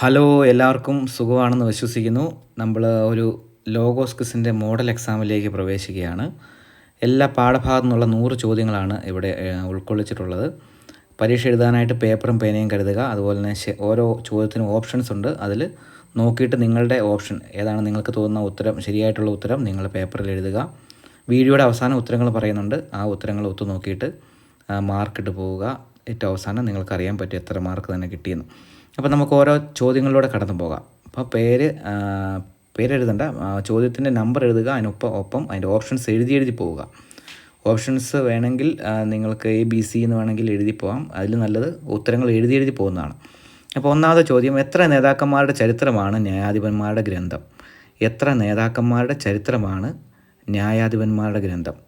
Hello, എല്ലാവർക്കും സുഖമാണെന്ന് വിശ്വസിക്കുന്നു. നമ്മൾ ഒരു ലോഗോസ് ക്വിസിൻ്റെ മോഡൽ എക്സാമിലേക്ക് പ്രവേശിക്കുകയാണ്. എല്ലാ പാഠഭാഗത്തു നിന്നുള്ള 100 ചോദ്യങ്ങളാണ് ഇവിടെ ഉൾക്കൊള്ളിച്ചിട്ടുള്ളത്. പരീക്ഷ എഴുതാനായിട്ട് പേപ്പറും പേനയും കരുതുക. അതുപോലെ തന്നെ ഓരോ ചോദ്യത്തിനും ഓപ്ഷൻസ് ഉണ്ട്. അതിൽ നോക്കിയിട്ട് നിങ്ങളുടെ ഓപ്ഷൻ ഏതാണ് നിങ്ങൾക്ക് തോന്നുന്ന ഉത്തരം, ശരിയായിട്ടുള്ള ഉത്തരം നിങ്ങൾ പേപ്പറിൽ എഴുതുക. വീഡിയോയുടെ അവസാനം ഉത്തരങ്ങൾ പറയുന്നുണ്ട്. ആ ഉത്തരങ്ങൾ ഒത്തു നോക്കിയിട്ട് മാർക്കിട്ട് പോവുക. ഏറ്റവും അവസാനം നിങ്ങൾക്കറിയാൻ പറ്റും എത്ര മാർക്ക് തന്നെ കിട്ടിയെന്ന്. അപ്പോൾ നമുക്ക് ഓരോ ചോദ്യങ്ങളിലൂടെ കടന്നു പോകാം. അപ്പോൾ പേരെഴുതണ്ട, ചോദ്യത്തിൻ്റെ നമ്പർ എഴുതുക. ഒപ്പം അതിൻ്റെ ഓപ്ഷൻസ് എഴുതി പോവുക. ഓപ്ഷൻസ് വേണമെങ്കിൽ നിങ്ങൾക്ക് ABC എന്ന് വേണമെങ്കിൽ എഴുതി പോകാം. അതിൽ നല്ലത് ഉത്തരങ്ങൾ എഴുതി പോകുന്നതാണ്. അപ്പോൾ ഒന്നാമത്തെ ചോദ്യം, എത്ര നേതാക്കന്മാരുടെ ചരിത്രമാണ് ന്യായാധിപന്മാരുടെ ഗ്രന്ഥം? എത്ര നേതാക്കന്മാരുടെ ചരിത്രമാണ് ന്യായാധിപന്മാരുടെ ഗ്രന്ഥം?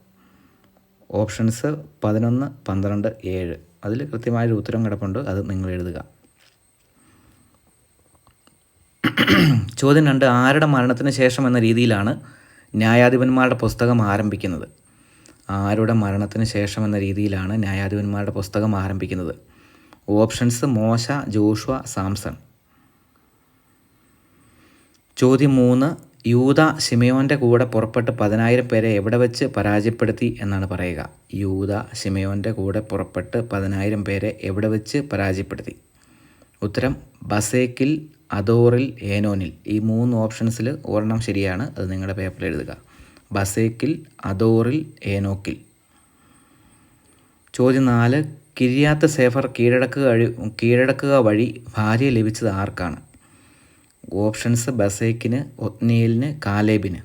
ഓപ്ഷൻസ് 11, 12, 7. അതിൽ കൃത്യമായൊരു ഉത്തരം കിടപ്പുണ്ട്, അത് നിങ്ങൾ എഴുതുക. ചോദ്യം 2, ആരുടെ മരണത്തിന് ശേഷം എന്ന രീതിയിലാണ് ന്യായാധിപന്മാരുടെ പുസ്തകം ആരംഭിക്കുന്നത്? ആരുടെ മരണത്തിന് ശേഷം എന്ന രീതിയിലാണ് ന്യായാധിപന്മാരുടെ പുസ്തകം ആരംഭിക്കുന്നത്? ഓപ്ഷൻസ് മോശ, ജോഷുവ, സാംസൺ. ചോദ്യം 3, യൂദ ശിമയോൻ്റെ കൂടെ പുറപ്പെട്ട് 10,000 പേരെ എവിടെ വെച്ച് പരാജയപ്പെടുത്തി എന്നാണ് പറയുക? യൂദ ശിമയോൻ്റെ കൂടെ പുറപ്പെട്ട് 10,000 പേരെ എവിടെ വെച്ച് പരാജയപ്പെടുത്തി? ഉത്തരം ബസേക്കിൽ, അദോറിൽ, ഏനോനിൽ. ഈ 3 ഓപ്ഷൻസിൽ ഒരെണ്ണം ശരിയാണ്, അത് നിങ്ങളുടെ പേപ്പറിൽ എഴുതുക. ബസേക്കിൽ, അദോറിൽ, ഏനോക്കിൽ. ചോദ്യം 4, കിര്യാത്ത് സേഫർ കീഴടക്കുക വഴി ഭാര്യയെ ലഭിച്ചത് ആർക്കാണ്? ഓപ്ഷൻസ് ബസേക്കിന്, ഒത്നിയേലിന്, കാലേബിന്.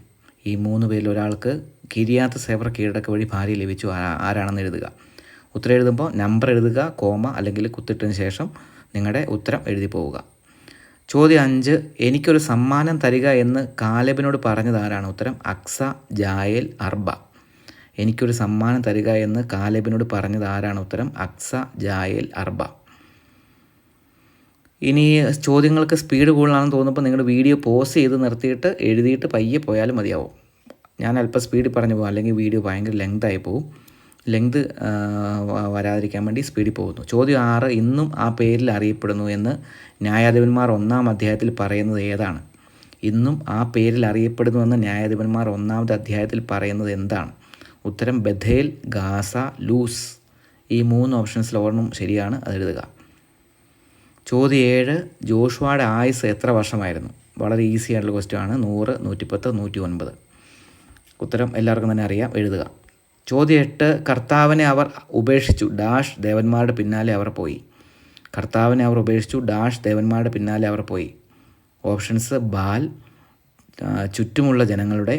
ഈ 3 പേരിൽ ഒരാൾക്ക് കിര്യാത്ത് സേഫർ കീഴടക്കുക വഴി ഭാര്യ ലഭിച്ചു. ആരാണെന്ന് എഴുതുക. ഉത്തരം എഴുതുമ്പോൾ നമ്പർ എഴുതുക, കോമ അല്ലെങ്കിൽ കുത്തിട്ടതിന് ശേഷം നിങ്ങളുടെ ഉത്തരം എഴുതി പോവുക. ചോദ്യം 5, എനിക്കൊരു സമ്മാനം തരിക എന്ന് കാലേബിനോട് പറഞ്ഞത് ആരാണ്? ഉത്തരം അക്സ, ജായേൽ, അർബ. എനിക്കൊരു സമ്മാനം തരിക എന്ന് കാലേബിനോട് പറഞ്ഞത് ആരാണ്? ഉത്തരം അക്സ, ജായേൽ, അർബ. ഇനി ചോദ്യങ്ങൾക്ക് സ്പീഡ് കൂടുതലാണെന്ന് തോന്നുമ്പോൾ നിങ്ങൾ വീഡിയോ പോസ് ചെയ്ത് നിർത്തിയിട്ട് എഴുതിയിട്ട് പയ്യെ പോയാലും മതിയാവും. ഞാൻ അല്പം സ്പീഡിൽ പറഞ്ഞു പോകും, അല്ലെങ്കിൽ വീഡിയോ ഭയങ്കര ലെങ്തായി പോകും. ലെങ്ത് വരാതിരിക്കാൻ വേണ്ടി സ്പീഡിൽ പോകുന്നു. ചോദ്യം 6, ഇന്നും ആ പേരിൽ അറിയപ്പെടുന്നു എന്ന് ന്യായാധിപന്മാർ 1-ാം അധ്യായത്തിൽ പറയുന്നത് ഏതാണ്? ഇന്നും ആ പേരിൽ അറിയപ്പെടുന്നുവെന്ന് ന്യായാധിപന്മാർ 1-ാമത്തെ അധ്യായത്തിൽ പറയുന്നത് എന്താണ്? ഉത്തരം ബഥേൽ, ഗാസ, ലൂസ്. ഈ 3 ഓപ്ഷൻസിൽ ഒരെണ്ണം ശരിയാണ്, അത് എഴുതുക. ചോദ്യം 7, ജോഷുവയുടെ ആയുസ് എത്ര വർഷമായിരുന്നു? വളരെ ഈസി ആയിട്ടുള്ള ക്വസ്റ്റ്യൻ ആണ്. 100, 110, 109. ഉത്തരം എല്ലാവർക്കും തന്നെ അറിയാം, എഴുതുക. ചോദ്യം 8, കർത്താവിനെ അവർ ഉപേക്ഷിച്ചു ഡാഷ് ദേവന്മാരുടെ പിന്നാലെ അവർ പോയി. കർത്താവിനെ അവർ ഉപേക്ഷിച്ചു ഡാഷ് ദേവന്മാരുടെ പിന്നാലെ അവർ പോയി. ഓപ്ഷൻസ് ബാൽ, ചുറ്റുമുള്ള ജനങ്ങളുടെ,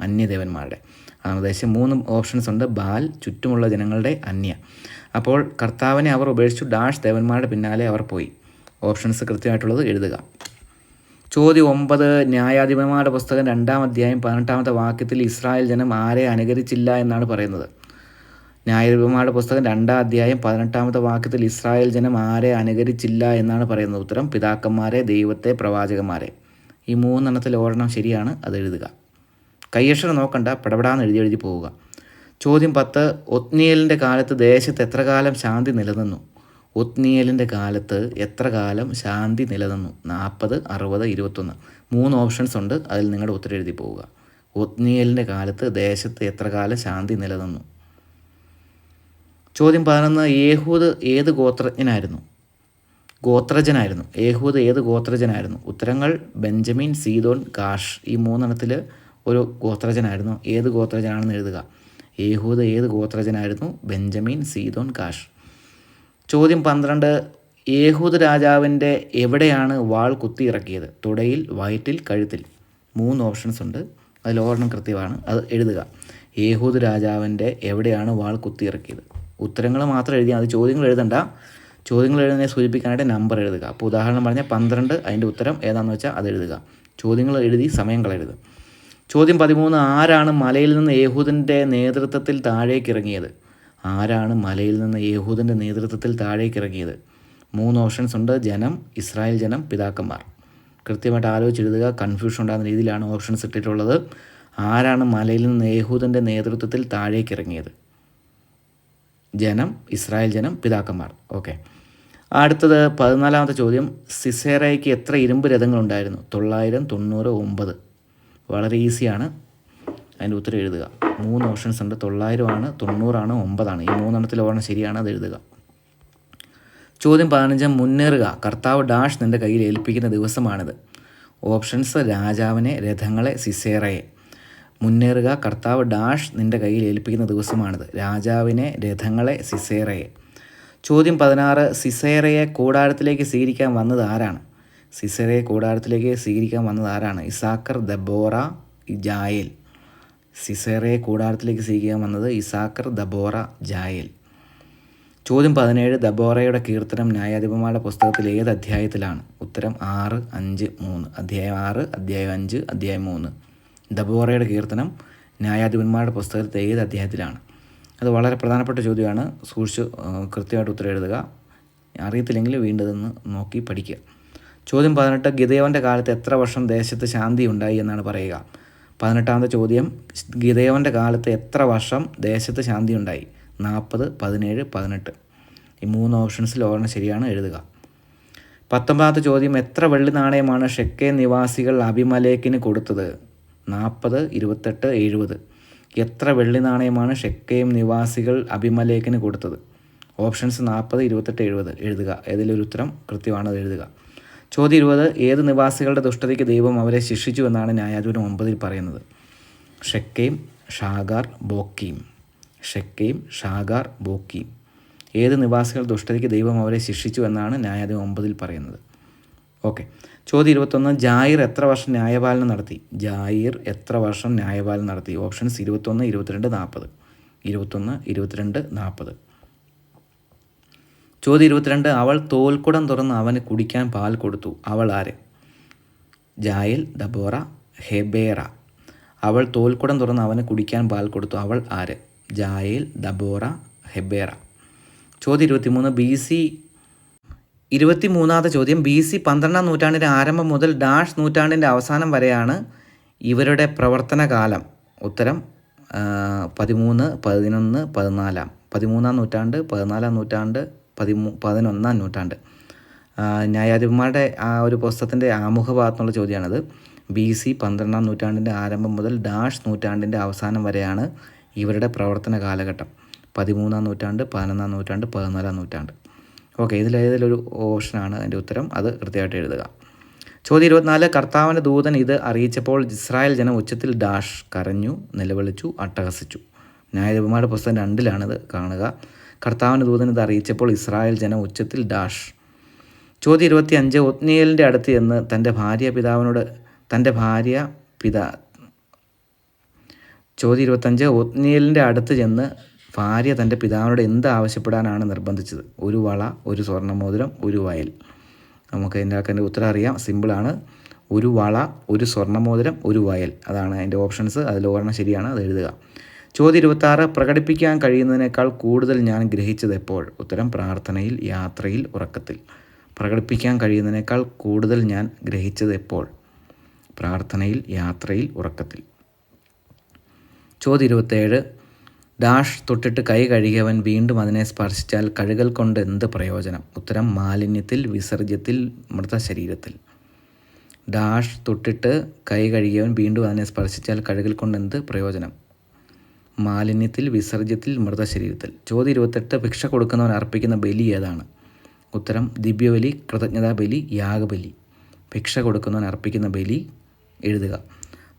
അന്യദേവന്മാരുടെ. ഏകദേശം 3 ഓപ്ഷൻസ് ഉണ്ട്. ബാൽ, ചുറ്റുമുള്ള ജനങ്ങളുടെ, അന്യ. അപ്പോൾ കർത്താവിനെ അവർ ഉപേക്ഷിച്ചു ഡാഷ് ദേവന്മാരുടെ പിന്നാലെ അവർ പോയി. ഓപ്ഷൻസ് കൃത്യമായിട്ടുള്ളത് എഴുതുക. ചോദ്യം 9, ന്യായാധിപന്മാരുടെ പുസ്തകം 2-ാം അധ്യായം 18-ാമത്തെ വാക്യത്തിൽ ഇസ്രായേൽ ജനം ആരെ അനുകരിച്ചില്ല എന്നാണ് പറയുന്നത്? ന്യായാധിപന്മാരുടെ പുസ്തകം 2-ാം അധ്യായം 18-ാമത്തെ വാക്യത്തിൽ ഇസ്രായേൽ ജനം ആരെ അനുകരിച്ചില്ല എന്നാണ് പറയുന്നത്? ഉത്തരം പിതാക്കന്മാരെ, ദൈവത്തെ, പ്രവാചകന്മാരെ. ഈ 3 എണ്ണത്തിൽ ഒരെണ്ണം ശരിയാണ്, അത് എഴുതുക. കയ്യക്ഷരം നോക്കണ്ട, പടപടാന്ന് എഴുതി പോവുക. ചോദ്യം 10, ഒത്നിയേലിൻ്റെ കാലത്ത് ദേശത്ത് എത്ര കാലം ശാന്തി നിലനിന്നു? ഒത്നിയേലിൻ്റെ കാലത്ത് എത്ര കാലം ശാന്തി നിലനിന്നു? 40, 60, 21. 3 ഓപ്ഷൻസ് ഉണ്ട്, അതിൽ നിങ്ങളുടെ ഉത്തരം എഴുതി പോവുക. ഒത്നിയേലിൻ്റെ കാലത്ത് ദേശത്ത് എത്ര കാലം ശാന്തി നിലനിന്നു? ചോദ്യം 11, യേഹൂദ് ഏത് ഗോത്രജനായിരുന്നു? യേഹൂദ് ഏത് ഗോത്രജനായിരുന്നു? ഉത്തരങ്ങൾ ബെഞ്ചമിൻ, സീദോൻ, ഗാഷ്. ഈ 3 എണ്ണത്തിൽ ഒരു ഗോത്രജനായിരുന്നു. ഏത് ഗോത്രജനാണെന്ന് എഴുതുക. യേഹൂദ് ഏത് ഗോത്രജനായിരുന്നു? ബെഞ്ചമിൻ, സീദോൻ, ഗാഷ്. ചോദ്യം 12, യേഹൂദ് രാജാവിൻ്റെ എവിടെയാണ് വാൾ കുത്തിയിറക്കിയത്? തുടയിൽ, വയറ്റിൽ, കഴുത്തിൽ. 3 ഓപ്ഷൻസ് ഉണ്ട്, അതിൽ ഒരെണ്ണം കൃത്യമാണ്, അത് എഴുതുക. യേഹൂദ് രാജാവിൻ്റെ എവിടെയാണ് വാൾ കുത്തിയിറക്കിയത്? ഉത്തരങ്ങൾ മാത്രം എഴുതിയാൽ അത് ചോദ്യങ്ങൾ എഴുതണ്ട. ചോദ്യങ്ങൾ എഴുതുന്നതിനെ സൂചിപ്പിക്കാനായിട്ട് നമ്പർ എഴുതുക. അപ്പോൾ ഉദാഹരണം പറഞ്ഞാൽ 12, അതിൻ്റെ ഉത്തരം ഏതാണെന്ന് വെച്ചാൽ അത് എഴുതുക. ചോദ്യങ്ങൾ എഴുതി സമയം കളയരുത്. ചോദ്യം 13, ആരാണ് മലയിൽ നിന്ന് യേഹൂദിൻ്റെ നേതൃത്വത്തിൽ താഴേക്ക് ഇറങ്ങിയത്? ആരാണ് മലയിൽ നിന്ന് യേഹൂദിൻ്റെ നേതൃത്വത്തിൽ താഴേക്ക് ഇറങ്ങിയത്? 3 ഓപ്ഷൻസ് ഉണ്ട്. ജനം, ഇസ്രായേൽ ജനം, പിതാക്കന്മാർ. കൃത്യമായിട്ട് ആലോചിച്ചെഴുതുക. കൺഫ്യൂഷൻ ഉണ്ടാകുന്ന രീതിയിലാണ് ഓപ്ഷൻസ് ഇട്ടിട്ടുള്ളത്. ആരാണ് മലയിൽ നിന്ന് യേഹൂദിൻ്റെ നേതൃത്വത്തിൽ താഴേക്ക് ഇറങ്ങിയത്? ജനം, ഇസ്രായേൽ ജനം, പിതാക്കന്മാർ. ഓക്കെ. അടുത്തത് 14ാമത്തെ ചോദ്യം. സിസേറയ്ക്ക് എത്ര ഇരുമ്പ് രഥങ്ങളുണ്ടായിരുന്നു? 900, 90, 9. വളരെ ഈസിയാണ്. അതിൻ്റെ ഉത്തരം എഴുതുക. 3 ഓപ്ഷൻസ് ഉണ്ട്. 900 ആണ്, 90 ആണ്, 9 ആണ്. ഈ 3 ഒരെണ്ണം ശരിയാണ്, അത് എഴുതുക. ചോദ്യം 15. മുന്നേറുക, കർത്താവ് ഡാഷ് നിൻ്റെ കയ്യിൽ ഏൽപ്പിക്കുന്ന ദിവസമാണിത്. ഓപ്ഷൻസ്: രാജാവിനെ, രഥങ്ങളെ, സിസേറയെ. മുന്നേറുക, കർത്താവ് ഡാഷ് നിൻ്റെ കയ്യിൽ ഏൽപ്പിക്കുന്ന ദിവസമാണിത്. രാജാവിനെ, രഥങ്ങളെ, സിസേറയെ. ചോദ്യം 16. സിസേറയെ കൂടാരത്തിലേക്ക് സ്വീകരിക്കാൻ വന്നത് ആരാണ്? സിസേറയെ കൂടാരത്തിലേക്ക് സ്വീകരിക്കാൻ വന്നത് ആരാണ്? ഇസാക്കർ, ദബോറ, ജായേൽ. സിസേറയെ കൂടാരത്തിലേക്ക് സ്വീകരിക്കാൻ വന്നത് ഇസാക്കർ, ദബോറ, ജായേൽ. ചോദ്യം 17. ദബോറയുടെ കീർത്തനം ന്യായാധിപന്മാരുടെ പുസ്തകത്തിൽ ഏത് അധ്യായത്തിലാണ്? ഉത്തരം 6, 5, 3. അധ്യായം 6, അധ്യായം 5, അധ്യായം 3. ദബോറയുടെ കീർത്തനം ന്യായാധിപന്മാരുടെ പുസ്തകത്തിൽ ഏത് അധ്യായത്തിലാണ്? അത് വളരെ പ്രധാനപ്പെട്ട ചോദ്യമാണ്. സൂക്ഷിച്ച് കൃത്യമായിട്ട് ഉത്തരം എഴുതുക. അറിയത്തില്ലെങ്കിൽ വീണ്ടും ഇതൊന്ന് നോക്കി പഠിക്കുക. ചോദ്യം 18. ഗിദെയോൻ്റെ കാലത്ത് എത്ര വർഷം ദേശത്ത് ശാന്തി ഉണ്ടായി എന്നാണ് പറയുക? 18ാമത്തെ ചോദ്യം. ഗിദെയോൻ്റെ കാലത്ത് എത്ര വർഷം ദേശത്ത് ശാന്തി ഉണ്ടായി? 40, 17, 18. ഈ 3 ഓപ്ഷൻസിൽ ഒരെണ്ണം ശരിയാണ്, എഴുതുക. 19ാമത്തെ ചോദ്യം. എത്ര വെള്ളി നാണയമാണ് ഷെക്കേം നിവാസികൾ അബിമലേക്കിന് കൊടുത്തത്? 40, 28, 70. എത്ര വെള്ളി നാണയമാണ് ഷെക്കേം നിവാസികൾ അബിമലേക്കിന് കൊടുത്തത്? ഓപ്ഷൻസ് 40, 28, 70. എഴുതുക. ഏതിലൊരു ഉത്തരം കൃത്യമാണ്, അത് എഴുതുക. ചോദ്യം 20. ഏത് നിവാസികളുടെ ദുഷ്ടതയ്ക്ക് ദൈവം അവരെ ശിക്ഷിച്ചു എന്നാണ് ന്യായാധിപൻ 9 പറയുന്നത്? ഷെക്കേം, ഷാഗാർ, ബോക്കീം. ഷെക്കേം, ഷാഗാർ, ബോക്കീം. ഏത് നിവാസികൾ ദുഷ്ടതയ്ക്ക് ദൈവം അവരെ ശിക്ഷിച്ചു എന്നാണ് ന്യായാധിപൻ 9 പറയുന്നത്? ഓക്കെ. ചോദ്യം 21. ജായിർ എത്ര വർഷം ന്യായപാലനം നടത്തി? ജായിർ എത്ര വർഷം ന്യായപാലനം നടത്തി? ഓപ്ഷൻസ് 21, 22, 40. 21, 22, 40. ചോദ്യം 22. അവൾ തോൽക്കുടം തുറന്ന് അവന് കുടിക്കാൻ പാൽ കൊടുത്തു. അവൾ ആര്? ജായേൽ, ദബോറ, ഹെബേറ. അവൾ തോൽക്കുടം തുറന്ന് അവന് കുടിക്കാൻ പാൽ കൊടുത്തു. അവൾ ആര്? ജായേൽ, ദബോറ, ഹെബേറ. ചോദ്യം 23. BC 23ാമത്തെ ചോദ്യം. BC 12ാം നൂറ്റാണ്ടിൻ്റെ ആരംഭം മുതൽ ഡാഷ് നൂറ്റാണ്ടിൻ്റെ അവസാനം വരെയാണ് ഇവരുടെ പ്രവർത്തന കാലം. ഉത്തരം 13, 11, 14. 13ാം നൂറ്റാണ്ട്, 14ാം നൂറ്റാണ്ട്, 11ാം നൂറ്റാണ്ട്. ന്യായാധിപന്മാരുടെ ആ ഒരു പുസ്തകത്തിൻ്റെ ആമുഖഭാഗത്തുള്ള ചോദ്യമാണത്. BC 12ാം നൂറ്റാണ്ടിൻ്റെ ആരംഭം മുതൽ ഡാഷ് നൂറ്റാണ്ടിൻ്റെ അവസാനം വരെയാണ് ഇവരുടെ പ്രവർത്തന കാലഘട്ടം. 13ാം നൂറ്റാണ്ട്, 11ാം നൂറ്റാണ്ട്, 14ാം നൂറ്റാണ്ട്. ഓക്കെ, ഇതിലേതൊരു ഓപ്ഷനാണ് അതിൻ്റെ ഉത്തരം, അത് കൃത്യമായിട്ട് എഴുതുക. ചോദ്യം 24. കർത്താവിൻ്റെ ദൂതൻ ഇത് അറിയിച്ചപ്പോൾ ഇസ്രായേൽ ജനം ഉച്ചത്തിൽ ഡാഷ് കരഞ്ഞു, നിലവിളിച്ചു, അട്ടഹസിച്ചു. ന്യായാധിപന്മാരുടെ പുസ്തകം 2-ലാണിത് കാണുക. കർത്താവിൻ്റെ ദൂതൻ ഇത് അറിയിച്ചപ്പോൾ ഇസ്രായേൽ ജനം ഉച്ചത്തിൽ ഡാഷ്. ചോദ്യം 25. ഒത്നിയേലിൻ്റെ അടുത്ത് ചെന്ന് ചോദ്യം 25. ഒത്നിയേലിൻ്റെ അടുത്ത് ചെന്ന് ഭാര്യ തൻ്റെ പിതാവിനോട് എന്ത് ആവശ്യപ്പെടാനാണ് നിർബന്ധിച്ചത്? ഒരു വള, ഒരു സ്വർണ്ണമോതിരം, ഒരു വയൽ. നമുക്ക് ഇതിൻ്റെ ഉത്തരം അറിയാം, സിമ്പിളാണ്. ഒരു വള, ഒരു സ്വർണ്ണമോതിരം, ഒരു വയൽ. അതാണ് അതിൻ്റെ ഓപ്ഷൻസ്. അതിൽ ഒരെണ്ണം ശരിയാണ്, അത് എഴുതുക. ചോദ്യം 26. പ്രകടിപ്പിക്കാൻ കഴിയുന്നതിനേക്കാൾ കൂടുതൽ ഞാൻ ഗ്രഹിച്ചത് എപ്പോൾ? ഉത്തരം പ്രാർത്ഥനയിൽ, യാത്രയിൽ, ഉറക്കത്തിൽ. പ്രകടിപ്പിക്കാൻ കഴിയുന്നതിനേക്കാൾ കൂടുതൽ ഞാൻ ഗ്രഹിച്ചത് എപ്പോൾ? പ്രാർത്ഥനയിൽ, യാത്രയിൽ, ഉറക്കത്തിൽ. ചോദ്യം 27. ഡാഷ് തൊട്ടിട്ട് കൈ കഴുകിയവൻ വീണ്ടും അതിനെ സ്പർശിച്ചാൽ കഴുകൽ കൊണ്ട് എന്ത് പ്രയോജനം? ഉത്തരം മാലിന്യത്തിൽ, വിസർജ്യത്തിൽ, മൃതശരീരത്തിൽ. ഡാഷ് തൊട്ടിട്ട് കൈ കഴുകിയവൻ വീണ്ടും അതിനെ സ്പർശിച്ചാൽ കഴുകൽ കൊണ്ട് എന്ത് പ്രയോജനം? മാലിന്യത്തിൽ, വിസർജ്യത്തിൽ, മൃതശരീരത്തിൽ. ചോദ്യം 28. ഭിക്ഷ കൊടുക്കുന്നവൻ അർപ്പിക്കുന്ന ബലി ഏതാണ്? ഉത്തരം ദിവ്യബലി, കൃതജ്ഞതാ ബലി, യാഗബലി. ഭിക്ഷ കൊടുക്കുന്നവൻ അർപ്പിക്കുന്ന ബലി എഴുതുക.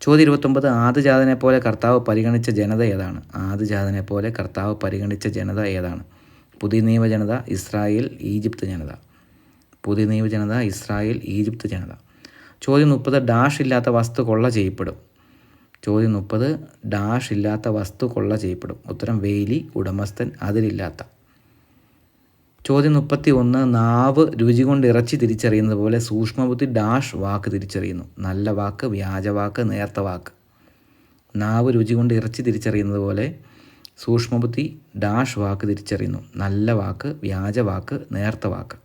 ചോദ്യം 29. ആദ്യജാതനെ പോലെ കർത്താവ് പരിഗണിച്ച ജനത ഏതാണ്? ആദ്യജാതനെ പോലെ കർത്താവ് പരിഗണിച്ച ജനത ഏതാണ്? പുതിയ നിയമജനത, ഇസ്രായേൽ, ഈജിപ്ത് ജനത. പുതിയ നിയമജനത, ഇസ്രായേൽ, ഈജിപ്ത് ജനത. ചോദ്യം 30. ഡാഷ് ഇല്ലാത്ത വസ്തു കൊള്ള ചെയ്യപ്പെടും. ചോദ്യം 30. ഡാഷ് ഇല്ലാത്ത വസ്തു കൊള്ള ചെയ്യപ്പെടും. ഉത്തരം വേലി, ഉടമസ്ഥൻ, അതിരില്ലാത്ത. ചോദ്യം 31. നാവ് രുചി കൊണ്ട് ഇറച്ചി തിരിച്ചറിയുന്നത് പോലെ സൂക്ഷ്മബുദ്ധി ഡാഷ് വാക്ക് തിരിച്ചറിയുന്നു. നല്ല വാക്ക്, വ്യാജവാക്ക്, നേർത്ത വാക്ക്. നാവ് രുചി കൊണ്ട് ഇറച്ചി തിരിച്ചറിയുന്നത് പോലെ സൂക്ഷ്മബുദ്ധി ഡാഷ് വാക്ക് തിരിച്ചറിയുന്നു. നല്ല വാക്ക്, വ്യാജവാക്ക്, നേർത്ത വാക്ക്.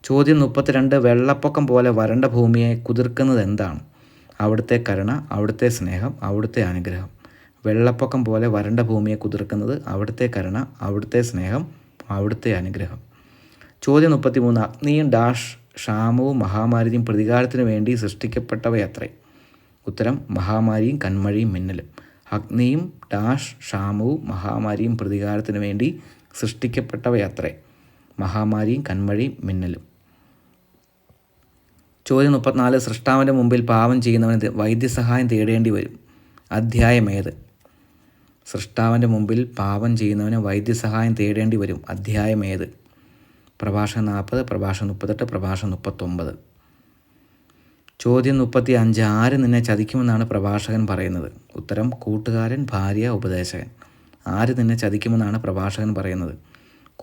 ചോദ്യം 32. വെള്ളപ്പൊക്കം പോലെ വരണ്ട ഭൂമിയെ കുതിർക്കുന്നത് എന്താണ്? അവിടുത്തെ കരുണ, അവിടുത്തെ സ്നേഹം, അവിടുത്തെ അനുഗ്രഹം. വെള്ളപ്പൊക്കം പോലെ വരണ്ട ഭൂമിയെ കുതിർക്കുന്നത് അവിടുത്തെ കരുണ, അവിടുത്തെ സ്നേഹം, അവിടുത്തെ അനുഗ്രഹം. ചോദ്യം 33. അഗ്നിയും ഡാഷ് ക്ഷാമവും മഹാമാരിയും പ്രതികാരത്തിന് വേണ്ടി സൃഷ്ടിക്കപ്പെട്ടവയത്രേ. ഉത്തരം മഹാമാരിയും കന്മഴയും മിന്നലും. അഗ്നിയും ഡാഷ് ക്ഷാമവും മഹാമാരിയും പ്രതികാരത്തിന് വേണ്ടി സൃഷ്ടിക്കപ്പെട്ടവയത്രേ. മഹാമാരിയും കന്മഴയും മിന്നലും. ചോദ്യം 34. സൃഷ്ടാവിൻ്റെ മുമ്പിൽ പാപം ചെയ്യുന്നവന് വൈദ്യസഹായം തേടേണ്ടി വരും. അധ്യായം ഏത്? സൃഷ്ടാവിൻ്റെ മുമ്പിൽ പാപം ചെയ്യുന്നവന് വൈദ്യസഹായം തേടേണ്ടി വരും. അധ്യായം ഏത്? പ്രഭാഷണം 40, പ്രഭാഷണം 38, പ്രഭാഷണം 39. ചോദ്യം 35. ആര് നിന്നെ ചതിക്കുമെന്നാണ് പ്രഭാഷകൻ പറയുന്നത്? ഉത്തരം കൂട്ടുകാരൻ, ഭാര്യ, ഉപദേശകൻ. ആര് നിന്നെ ചതിക്കുമെന്നാണ് പ്രഭാഷകൻ പറയുന്നത്?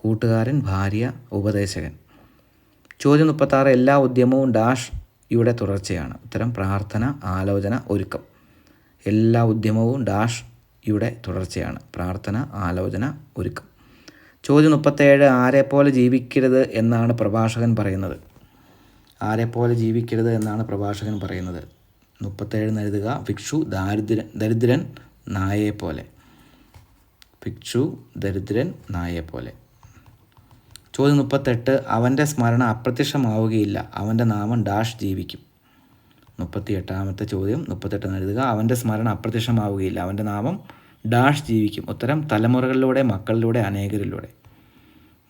കൂട്ടുകാരൻ, ഭാര്യ, ഉപദേശകൻ. ചോദ്യം 36. എല്ലാ ഉദ്യമവും ഡാഷ് യുടെ തുടർച്ചയാണ്. ഉത്തരം പ്രാർത്ഥന, ആലോചന, ഒരുക്കം. എല്ലാ ഉദ്യമവും ഡാഷ് യുടെ തുടർച്ചയാണ്. പ്രാർത്ഥന, ആലോചന, ഒരുക്കം. ചോദ്യം 37. ആരെപ്പോലെ ജീവിക്കരുത് എന്നാണ് പ്രഭാഷകൻ പറയുന്നത്? ആരെപ്പോലെ ജീവിക്കരുത് എന്നാണ് പ്രഭാഷകൻ പറയുന്നത്? 37 എഴുതുക. ഭിക്ഷു, ദരിദ്രൻ, നായയെപ്പോലെ. ഭിക്ഷു, ദരിദ്രൻ, നായയെപ്പോലെ. ചോദ്യം 38. അവൻ്റെ സ്മരണ അപ്രത്യക്ഷമാവുകയില്ല, അവൻ്റെ നാമം ഡാഷ് ജീവിക്കും. 38ാമത്തെ ചോദ്യം 38 എഴുതുക. അവൻ്റെ സ്മരണ അപ്രത്യക്ഷമാവുകയില്ല, അവൻ്റെ നാമം ഡാഷ് ജീവിക്കും. ഉത്തരം തലമുറകളിലൂടെ, മക്കളിലൂടെ, അനേകരിലൂടെ.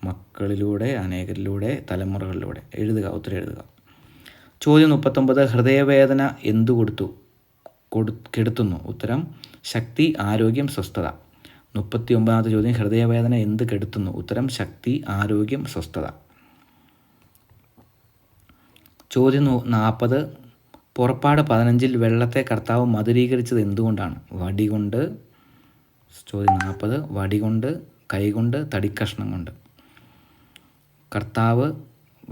മക്കളിലൂടെ, അനേകരിലൂടെ, തലമുറകളിലൂടെ. എഴുതുക, ഉത്തരം എഴുതുക. ചോദ്യം 39. ഹൃദയവേദന എന്തു കെടുത്തുന്നു? ഉത്തരം ശക്തി, ആരോഗ്യം, സ്വസ്ഥത. 39ാമത്തെ ചോദ്യം. ഹൃദയവേദന എന്ത് കെടുത്തുന്നു? ഉത്തരം ശക്തി, ആരോഗ്യം, സ്വസ്ഥത. ചോദ്യം 40. പുറപ്പാട് 15 വെള്ളത്തെ കർത്താവ് മധുരീകരിച്ചത് എന്തുകൊണ്ടാണ്? വടികൊണ്ട്. ചോദ്യം 40. വടികൊണ്ട്, കൈകൊണ്ട്, തടിക്കഷ്ണം കൊണ്ട്. കർത്താവ്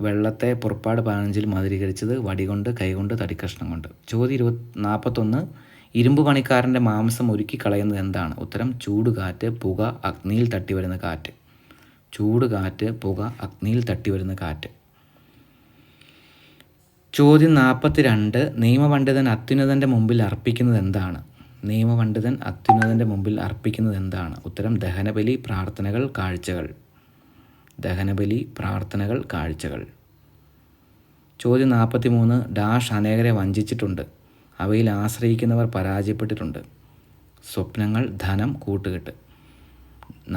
വെള്ളത്തെ പുറപ്പാട് 15 മധുരീകരിച്ചത് വടികൊണ്ട്, കൈകൊണ്ട്, തടിക്കഷ്ണം കൊണ്ട്. ചോദ്യം 41. ഇരുമ്പ് പണിക്കാരൻ്റെ മാംസം ഒരുക്കി കളയുന്നത് എന്താണ്? ഉത്തരം ചൂടുകാറ്റ്, പുക, അഗ്നിയിൽ തട്ടിവരുന്ന കാറ്റ്. ചൂടുകാറ്റ്, പുക, അഗ്നിയിൽ തട്ടിവരുന്ന കാറ്റ്. ചോദ്യം 42. നിയമപണ്ഡിതൻ അത്യുന്നതൻ്റെ മുമ്പിൽ അർപ്പിക്കുന്നത് എന്താണ്? നിയമപണ്ഡിതൻ അത്യുന്നതൻ്റെ മുമ്പിൽ അർപ്പിക്കുന്നത് എന്താണ്? ഉത്തരം ദഹനബലി, പ്രാർത്ഥനകൾ, കാഴ്ചകൾ. ദഹനബലി, പ്രാർത്ഥനകൾ, കാഴ്ചകൾ. ചോദ്യം 43. ഡാഷ് അനേകരെ വഞ്ചിച്ചിട്ടുണ്ട്, അവയിൽ ആശ്രയിക്കുന്നവർ പരാജയപ്പെട്ടിട്ടുണ്ട്. സ്വപ്നങ്ങൾ, ധനം, കൂട്ടുകെട്ട്.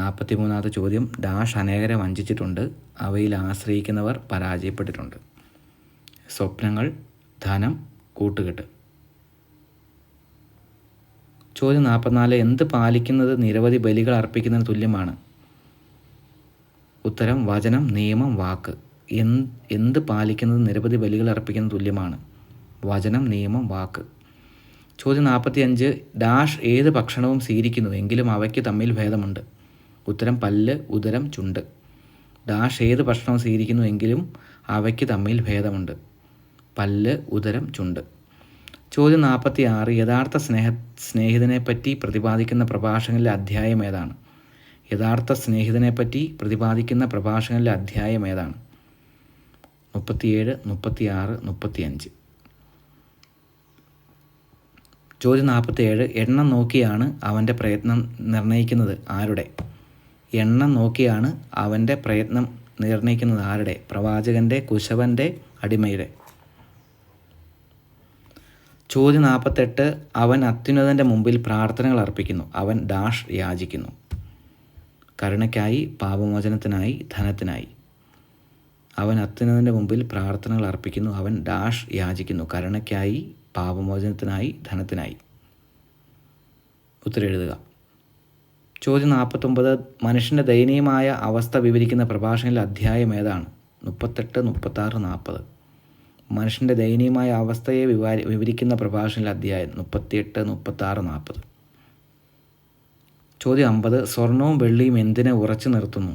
43ാമത്തെ ചോദ്യം. ഡാഷ് അനേകരെ വഞ്ചിച്ചിട്ടുണ്ട്, അവയിൽ ആശ്രയിക്കുന്നവർ പരാജയപ്പെട്ടിട്ടുണ്ട്. സ്വപ്നങ്ങൾ, ധനം, കൂട്ടുകെട്ട്. ചോദ്യം 44. എന്ത് പാലിക്കുന്നത് നിരവധി ബലികൾ അർപ്പിക്കുന്നതിന് തുല്യമാണ്? ഉത്തരം വചനം, നിയമം, വാക്ക്. എന്ത് പാലിക്കുന്നത് നിരവധി ബലികൾ അർപ്പിക്കുന്നതിന് തുല്യമാണ്? വചനം, നിയമം, വാക്ക്. ചോദ്യം 45. ഡാഷ് ഏത് ഭക്ഷണവും സ്വീകരിക്കുന്നു, എങ്കിലും അവയ്ക്ക് തമ്മിൽ ഭേദമുണ്ട്? ഉത്തരം പല്ല്, ഉദരം, ചുണ്ട്. ഡാഷ് ഏത് ഭക്ഷണവും സ്വീകരിക്കുന്നു, എങ്കിലും അവയ്ക്ക് തമ്മിൽ ഭേദമുണ്ട്? പല്ല്, ഉദരം, ചുണ്ട്. ചോദ്യം 46. യഥാർത്ഥ സ്നേഹിതനെപ്പറ്റി പ്രതിപാദിക്കുന്ന പ്രഭാഷകനിലെ അധ്യായം ഏതാണ്? യഥാർത്ഥ സ്നേഹിതനെപ്പറ്റി പ്രതിപാദിക്കുന്ന പ്രഭാഷകനിലെ അധ്യായം ഏതാണ്? 37, 36, 35. ചോദ്യം 47. എണ്ണം നോക്കിയാണ് അവൻ്റെ പ്രയത്നം നിർണ്ണയിക്കുന്നത് ആരുടെ? എണ്ണം നോക്കിയാണ് അവൻ്റെ പ്രയത്നം നിർണ്ണയിക്കുന്നത് ആരുടെ? പ്രവാചകൻ്റെ, കുശവൻ്റെ, അടിമയുടെ. ചോദ്യം 48. അവൻ അത്യുന്നതൻ്റെ മുമ്പിൽ പ്രാർത്ഥനകൾ അർപ്പിക്കുന്നു, അവൻ ഡാഷ് യാചിക്കുന്നു. കരുണയ്ക്കായി, പാപമോചനത്തിനായി, ധനത്തിനായി. അവൻ അത്യുന്നതൻ്റെ മുമ്പിൽ പ്രാർത്ഥനകൾ അർപ്പിക്കുന്നു, അവൻ ഡാഷ് യാചിക്കുന്നു. കരുണയ്ക്കായി, പാപമോചനത്തിനായി, ധനത്തിനായി. ഉത്തരം എഴുതുക. ചോദ്യം 49. മനുഷ്യൻ്റെ ദയനീയമായ അവസ്ഥ വിവരിക്കുന്ന പ്രഭാഷകനിലെ അധ്യായം ഏതാണ്? 38, 36, 40. മനുഷ്യൻ്റെ ദയനീയമായ അവസ്ഥയെ വിവരിക്കുന്ന പ്രഭാഷകനിലെ അധ്യായം 38, 36, 40. ചോദ്യം 50. സ്വർണവും വെള്ളിയും എന്തിനെ ഉറച്ചു നിർത്തുന്നു?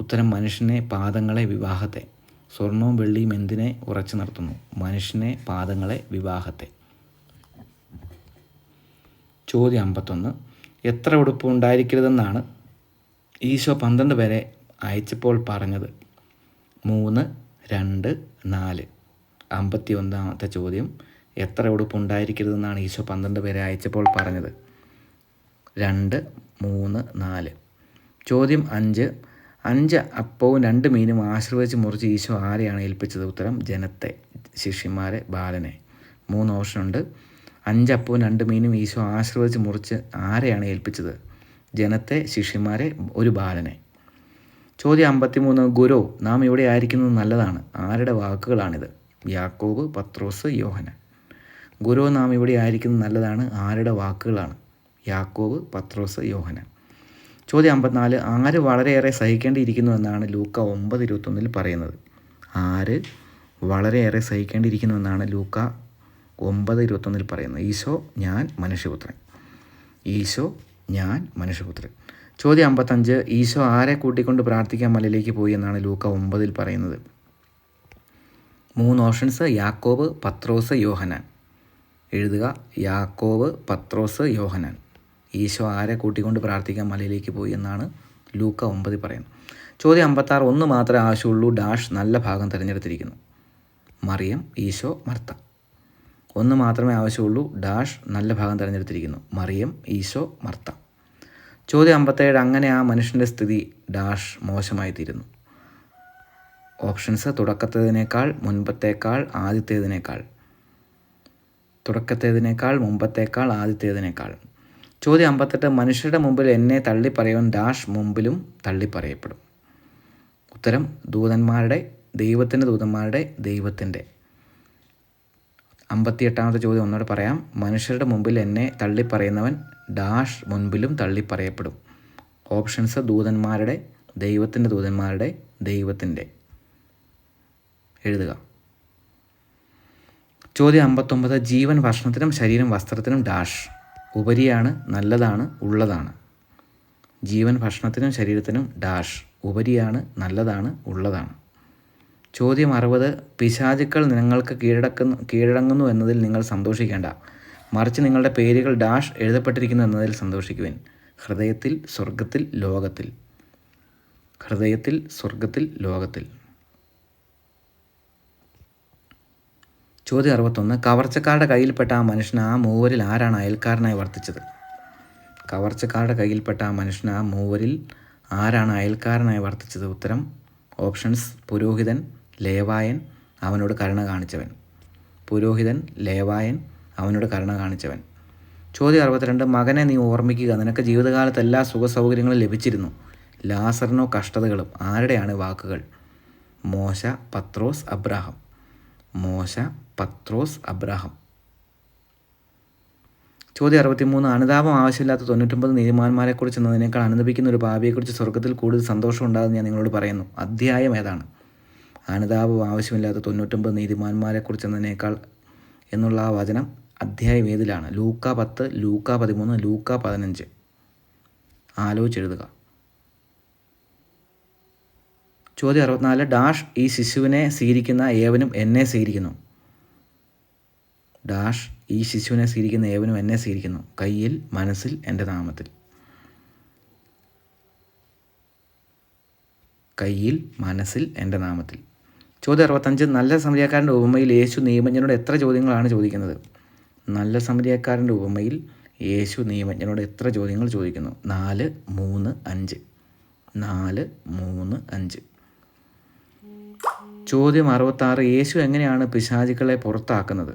ഉത്തരം മനുഷ്യനെ, പാദങ്ങളെ, വിവാഹത്തെ. സ്വർണവും വെള്ളിയും എന്തിനെ ഉറച്ചു നിർത്തുന്നു? മനുഷ്യനെ, പാദങ്ങളെ, വിവാഹത്തെ. ചോദ്യം 51. എത്ര ഉടുപ്പ് ഉണ്ടായിരിക്കരുതെന്നാണ് ഈശോ 12 പേരെ അയച്ചപ്പോൾ പറഞ്ഞത്? 3, 2, 4. 51ാമത്തെ ചോദ്യം. എത്ര ഉടുപ്പ് ഉണ്ടായിരിക്കരുതെന്നാണ് ഈശോ 12 പേരെ അയച്ചപ്പോൾ പറഞ്ഞത്? 2, 3, 4. ചോദ്യം 5. 5 അപ്പവും 2 മീനും ആശീർവദിച്ച് മുറിച്ച് ഈശോ ആരെയാണ് ഏൽപ്പിച്ചത്? ഉത്തരം ജനത്തെ, ശിഷ്യന്മാരെ, ബാലനെ. 3 ഓപ്ഷനുണ്ട്. 5 അപ്പവും 2 മീനും ഈശോ ആശീർവദിച്ച് മുറിച്ച് ആരെയാണ് ഏൽപ്പിച്ചത്? ജനത്തെ, ശിഷ്യന്മാരെ, ഒരു ബാലനെ. ചോദ്യം 53. ഗുരു, നാം ഇവിടെ ആയിരിക്കുന്നത് നല്ലതാണ്. ആരുടെ വാക്കുകളാണിത്? യാക്കോബ്, പത്രോസ്, യോഹന്നാൻ. ഗുരു, നാം ഇവിടെ ആയിരിക്കുന്നത് നല്ലതാണ്. ആരുടെ വാക്കുകളാണ്? യാക്കോബ്, പത്രോസ്, യോഹന്നാൻ. ചോദ്യം 54. ആര് വളരെയേറെ സഹിക്കേണ്ടിയിരിക്കുന്നു എന്നാണ് ലൂക്ക 9:21 പറയുന്നത്? ആര് വളരെയേറെ സഹിക്കേണ്ടിയിരിക്കുന്നു എന്നാണ് ലൂക്ക 9:21 പറയുന്നത്? ഈശോ, ഞാൻ, മനുഷ്യപുത്രൻ. ഈശോ, ഞാൻ, മനുഷ്യപുത്രൻ. ചോദ്യം 55. ഈശോ ആരെ കൂട്ടിക്കൊണ്ട് പ്രാർത്ഥിക്കാൻ മലയിലേക്ക് പോയി എന്നാണ് ലൂക്ക 9 പറയുന്നത്? 3 ഓപ്ഷൻസ്. യാക്കോബ്, പത്രോസ്, യോഹന്നാൻ. എഴുതുക. യാക്കോബ്, പത്രോസ്, യോഹന്നാൻ. ഈശോ ആരെ കൂട്ടിക്കൊണ്ട് പ്രാർത്ഥിക്കാൻ മലയിലേക്ക് പോയി എന്നാണ് ലൂക്ക 9 പറയുന്നത്? ചോദ്യം 56. ഒന്ന് മാത്രമേ ആവശ്യമുള്ളൂ. ഡാഷ് നല്ല ഭാഗം തിരഞ്ഞെടുത്തിരിക്കുന്നു. മറിയം, ഈശോ, മർത്ത. ഒന്ന് മാത്രമേ ആവശ്യമുള്ളൂ. ഡാഷ് നല്ല ഭാഗം തിരഞ്ഞെടുത്തിരിക്കുന്നു. മറിയം, ഈശോ, മർത്ത. ചോദ്യം 57. അങ്ങനെ ആ മനുഷ്യൻ്റെ സ്ഥിതി ഡാഷ് മോശമായി തീരുന്നു. ഓപ്ഷൻസ്. തുടക്കത്തേതിനേക്കാൾ, മുൻപത്തേക്കാൾ, ആദ്യത്തേതിനേക്കാൾ. തുടക്കത്തേതിനേക്കാൾ, മുമ്പത്തേക്കാൾ, ആദ്യത്തേതിനേക്കാൾ. ചോദ്യം 58. മനുഷ്യരുടെ മുമ്പിൽ എന്നെ തള്ളിപ്പറയുവാൻ ഡാഷ് മുമ്പിലും തള്ളിപ്പറയപ്പെടും. ഉത്തരം ദൂതന്മാരുടെ, ദൈവത്തിൻ്റെ ദൂതന്മാരുടെ, ദൈവത്തിൻ്റെ. 58ാമത്തെ ചോദ്യം ഒന്നുകൂടെ പറയാം. മനുഷ്യരുടെ മുമ്പിൽ എന്നെ തള്ളിപ്പറയുന്നവൻ ഡാഷ് മുൻപിലും തള്ളിപ്പറയപ്പെടും. ഓപ്ഷൻസ്. ദൂതന്മാരുടെ, ദൈവത്തിൻ്റെ ദൂതന്മാരുടെ, ദൈവത്തിൻ്റെ. എഴുതുക. ചോദ്യം 59. ജീവൻ ഭക്ഷണത്തിനും ശരീരം വസ്ത്രത്തിനും ഡാഷ് ഉപരിയാണ്, നല്ലതാണ്, ഉള്ളതാണ്. ജീവൻ ഭക്ഷണത്തിനും ശരീരത്തിനും ഡാഷ് ഉപരിയാണ്, നല്ലതാണ്, ഉള്ളതാണ്. ചോദ്യം 60. പിശാചുക്കൾ നിങ്ങൾക്ക് കീഴടങ്ങുന്നു എന്നതിൽ നിങ്ങൾ സന്തോഷിക്കേണ്ട, മറിച്ച് നിങ്ങളുടെ പേരുകൾ ഡാഷ് എഴുതപ്പെട്ടിരിക്കുന്നു എന്നതിൽ സന്തോഷിക്കുവിൻ. ഹൃദയത്തിൽ, സ്വർഗത്തിൽ, ലോകത്തിൽ. ഹൃദയത്തിൽ, സ്വർഗത്തിൽ, ലോകത്തിൽ. ചോദ്യം 61. കവർച്ചക്കാരുടെ കയ്യിൽപ്പെട്ട ആ മനുഷ്യൻ ആ മൂവരിൽ ആരാണ് അയൽക്കാരനായി വർത്തിച്ചത്? കവർച്ചക്കാരുടെ കയ്യിൽപ്പെട്ട ആ മനുഷ്യൻ ആ മൂവരിൽ ആരാണ് അയൽക്കാരനായി വർത്തിച്ചത്? ഉത്തരം. ഓപ്ഷൻസ്. പുരോഹിതൻ, ലേവായൻ, അവനോട് കരുണ കാണിച്ചവൻ. പുരോഹിതൻ, ലേവായൻ, അവനോട് കരുണ കാണിച്ചവൻ. ചോദ്യം 62. മകനെ നീ ഓർമ്മിക്കുക, നിനക്ക് ജീവിതകാലത്ത് എല്ലാ സുഖസൗകര്യങ്ങളും ലഭിച്ചിരുന്നു. ലാസറിനോ കഷ്ടതകളും. ആരുടെയാണ് വാക്കുകൾ? മോശ, പത്രോസ്, അബ്രാഹാം. മോശ, പത്രോസ്, അബ്രാഹാം. ചോദ്യം 63. അനുതാപം ആവശ്യമില്ലാത്ത 99 നീതിമാന്മാരെക്കുറിച്ച് എന്നതിനേക്കാൾ അനുദപിക്കുന്ന ഒരു പാപിയെക്കുറിച്ച് സ്വർഗത്തിൽ കൂടുതൽ സന്തോഷം ഉണ്ടാകുമെന്ന് ഞാൻ നിങ്ങളോട് പറയുന്നു. അധ്യായം ഏതാണ്? അനുതാപം ആവശ്യമില്ലാത്ത 99 നീതിമാന്മാരെക്കുറിച്ച് എന്നതിനേക്കാൾ എന്നുള്ള ആ വചനം അധ്യായം ഏതിലാണ്? ലൂക്ക 10, ലൂക്ക 13, ലൂക്ക 15. ആലോചിച്ചെഴുതുക. ചോദ്യം 64. ഡാഷ് ഈ ശിശുവിനെ സ്വീകരിക്കുന്ന ഏവനും എന്നെ സ്വീകരിക്കുന്നു. ഡാഷ് ഈ ശിശുവിനെ സ്വീകരിക്കുന്ന ഏവനും എന്നെ സ്വീകരിക്കുന്നു. കയ്യിൽ, മനസ്സിൽ, എൻ്റെ നാമത്തിൽ. കയ്യിൽ, മനസ്സിൽ, എൻ്റെ നാമത്തിൽ. ചോദ്യം 65. നല്ല സമരിയാക്കാരൻ്റെ ഉപമയിൽ യേശു നിയമജ്ഞനോട് എത്ര ചോദ്യങ്ങളാണ് ചോദിക്കുന്നത്? നല്ല സമരിയാക്കാരൻ്റെ ഉപമയിൽ യേശു നിയമജ്ഞനോട് എത്ര ചോദ്യങ്ങൾ ചോദിക്കുന്നു? 4, 3, 5. 4, 3, 5. ചോദ്യം 66. യേശു എങ്ങനെയാണ് പിശാചുക്കളെ പുറത്താക്കുന്നത്?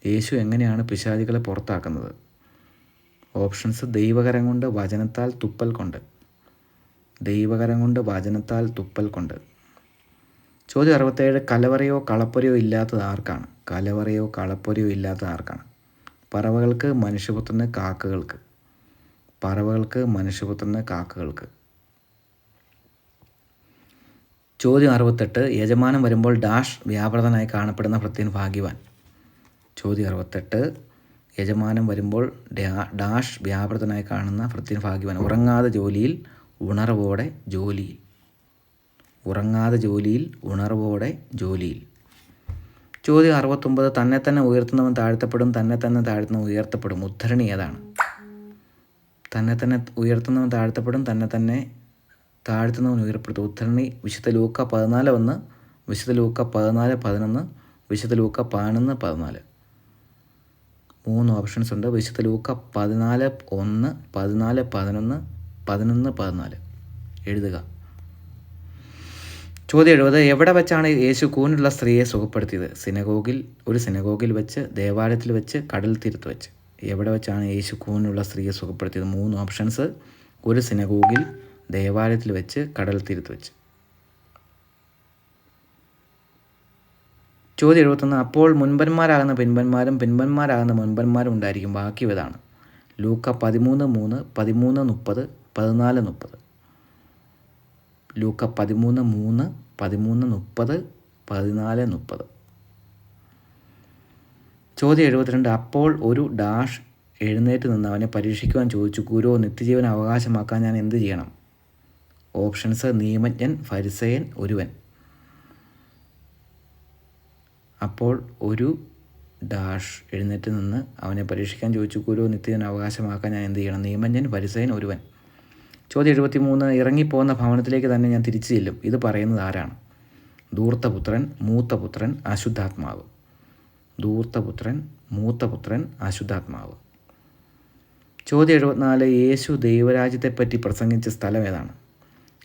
യേശു എങ്ങനെയാണ് പിശാചുക്കളെ പുറത്താക്കുന്നത്? ഓപ്ഷൻസ്. ദൈവകരം കൊണ്ട്, വചനത്താൽ, തുപ്പൽ കൊണ്ട്. ദൈവകരം കൊണ്ട്, വചനത്താൽ, തുപ്പൽ കൊണ്ട്. ചോദ്യം 67. കലവറയോ കളപ്പുരയോ ഇല്ലാത്തത് ആർക്കാണ്? കലവറയോ കളപ്പുരയോ ഇല്ലാത്തത് ആർക്കാണ്? പറവകൾക്ക്, മനുഷ്യപുത്രന്, കാക്കകൾക്ക്. പറവകൾക്ക്, മനുഷ്യപുത്രന്, കാക്കകൾക്ക്. ചോദ്യം 68. യജമാനൻ വരുമ്പോൾ ഡാഷ് വ്യാപൃതനായി കാണപ്പെടുന്ന ഭൃത്യൻ ഭാഗ്യവാൻ. ചോദ്യം 68. യജമാനൻ വരുമ്പോൾ ഡാഷ് വ്യാപൃതനായി കാണുന്ന ഭൃത്യൻ ഭാഗ്യവാൻ. ഉറങ്ങാതെ ജോലിയിൽ, ഉണർവോടെ ജോലിയിൽ. ഉറങ്ങാതെ ജോലിയിൽ, ഉണർവോടെ ജോലിയിൽ. ചോദ്യം 69. തന്നെ തന്നെ ഉയർത്തുന്നവൻ താഴ്ത്തപ്പെടും, തന്നെ തന്നെ താഴ്ത്തുന്നവൻ ഉയർത്തപ്പെടും. ഉദ്ധരണി ഏതാണ്? തന്നെ തന്നെ ഉയർത്തുന്നവൻ താഴ്ത്തപ്പെടും, തന്നെ തന്നെ താഴ്ത്തുന്നവൻ ഉയർപ്പെടുത്തും. ഉദ്ധരണി വിശുദ്ധ ലൂക്ക 14:1, വിശുദ്ധ ലൂക്ക 14:11, വിശുദ്ധ ലൂക്ക 11:14. 3 ഓപ്ഷൻസ് ഉണ്ട്. വിശുദ്ധ ലൂക്ക 14:1, 14:11, 11:14. എഴുതുക. ചോദ്യം 70. എവിടെ വെച്ചാണ് യേശു കൂനുള്ള സ്ത്രീയെ സുഖപ്പെടുത്തിയത്? ഒരു സിനഗോഗിൽ വെച്ച്, ദേവാലയത്തിൽ വെച്ച്, കടൽ തീരത്ത് വെച്ച്. എവിടെ വെച്ചാണ് യേശു കൂനുള്ള സ്ത്രീയെ സുഖപ്പെടുത്തിയത്? 3 ഓപ്ഷൻസ്. ഒരു സിനഗോഗിൽ, ദേവാലയത്തിൽ വെച്ച്, കടൽ തീരത്ത് വെച്ച്. ചോദ്യം 71. അപ്പോൾ മുൻപന്മാരാകുന്ന പിൻപന്മാരും പിൻപന്മാരാകുന്ന മുൻപന്മാരും ഉണ്ടായിരിക്കും. ബാക്കി ഇതാണ്. ലൂക്ക 13:3, 13:30, 14:30. ലൂക്ക 13:3, 13:30, 14:30. ചോദ്യം 72. അപ്പോൾ ഒരു ഡാഷ് എഴുന്നേറ്റ് നിന്ന് അവനെ പരീക്ഷിക്കുവാൻ ചോദിച്ചു, ഗുരു, നിത്യജീവൻ അവകാശമാക്കാൻ ഞാൻ എന്ത് ചെയ്യണം? ഓപ്ഷൻസ്. നിയമജ്ഞൻ, ഫരിസേയൻ, ഒരുവൻ. അപ്പോൾ ഒരു ഡാഷ് എഴുന്നേറ്റ് നിന്ന് അവനെ പരീക്ഷിക്കാൻ ചോദിച്ചു, ഗുരു, നിത്യജീവൻ അവകാശമാക്കാൻ ഞാൻ എന്ത് ചെയ്യണം? നിയമജ്ഞൻ, ഫരിസേയൻ, ഒരുവൻ. ചോദ്യം 73. ഇറങ്ങിപ്പോകുന്ന ഭവനത്തിലേക്ക് തന്നെ ഞാൻ തിരിച്ചു ചെല്ലും. ഇത് പറയുന്നത് ആരാണ്? ധൂർത്തപുത്രൻ, മൂത്തപുത്രൻ, അശുദ്ധാത്മാവ്. ധൂർത്തപുത്രൻ, മൂത്തപുത്രൻ, അശുദ്ധാത്മാവ്. ചോദ്യം 74. യേശു ദൈവരാജ്യത്തെപ്പറ്റി പ്രസംഗിച്ച സ്ഥലം ഏതാണ്?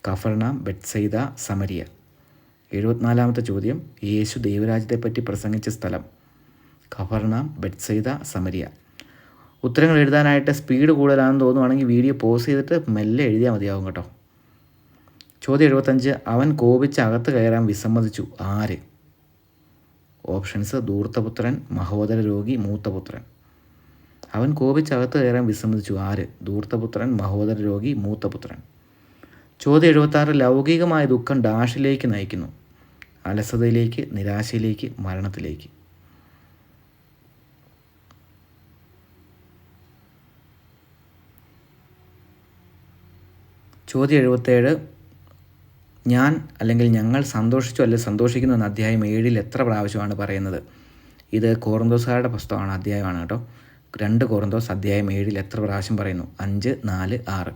കഫർനാം, ബെത്സൈദ, സമരിയ. 74-ാമത്തെ ചോദ്യം. യേശു ദൈവരാജ്യത്തെപ്പറ്റി പ്രസംഗിച്ച സ്ഥലം കഫർനാം, ബെത്സൈദ, സമരിയ. ഉത്തരങ്ങൾ എഴുതാനായിട്ട് സ്പീഡ് കൂടുതലാണെന്ന് തോന്നുവാണെങ്കിൽ വീഡിയോ പോസ് ചെയ്തിട്ട് മെല്ലെ എഴുതിയാൽ മതിയാവും കേട്ടോ. ചോദ്യം 75. അവൻ കോപിച്ച് അകത്ത് കയറാൻ വിസമ്മതിച്ചു. ആര്? ഓപ്ഷൻസ്. ധൂർത്തപുത്രൻ, മഹോദര രോഗി, മൂത്തപുത്രൻ. അവൻ കോപിച്ച് അകത്ത് കയറാൻ വിസമ്മതിച്ചു. ആര്? ധൂർത്തപുത്രൻ, മഹോദര രോഗി, മൂത്തപുത്രൻ. ചോദ്യം 76. ലൗകികമായ ദുഃഖം ഡാഷിലേക്ക് നയിക്കുന്നു. അലസതയിലേക്ക്, നിരാശയിലേക്ക്, മരണത്തിലേക്ക്. ചോദ്യം 77. ഞാൻ അല്ലെങ്കിൽ ഞങ്ങൾ സന്തോഷിച്ചു അല്ലെങ്കിൽ സന്തോഷിക്കുന്നു എന്ന അധ്യായം 7 എത്ര പ്രാവശ്യമാണ് പറയുന്നത്? ഇത് കോറിന്തോസുകാരുടെ പുസ്തകമാണ്, അധ്യായമാണ് കേട്ടോ. 2 കോറിന്തോസ് അധ്യായം 7 എത്ര പ്രാവശ്യം പറയുന്നു? 5, 4, 6.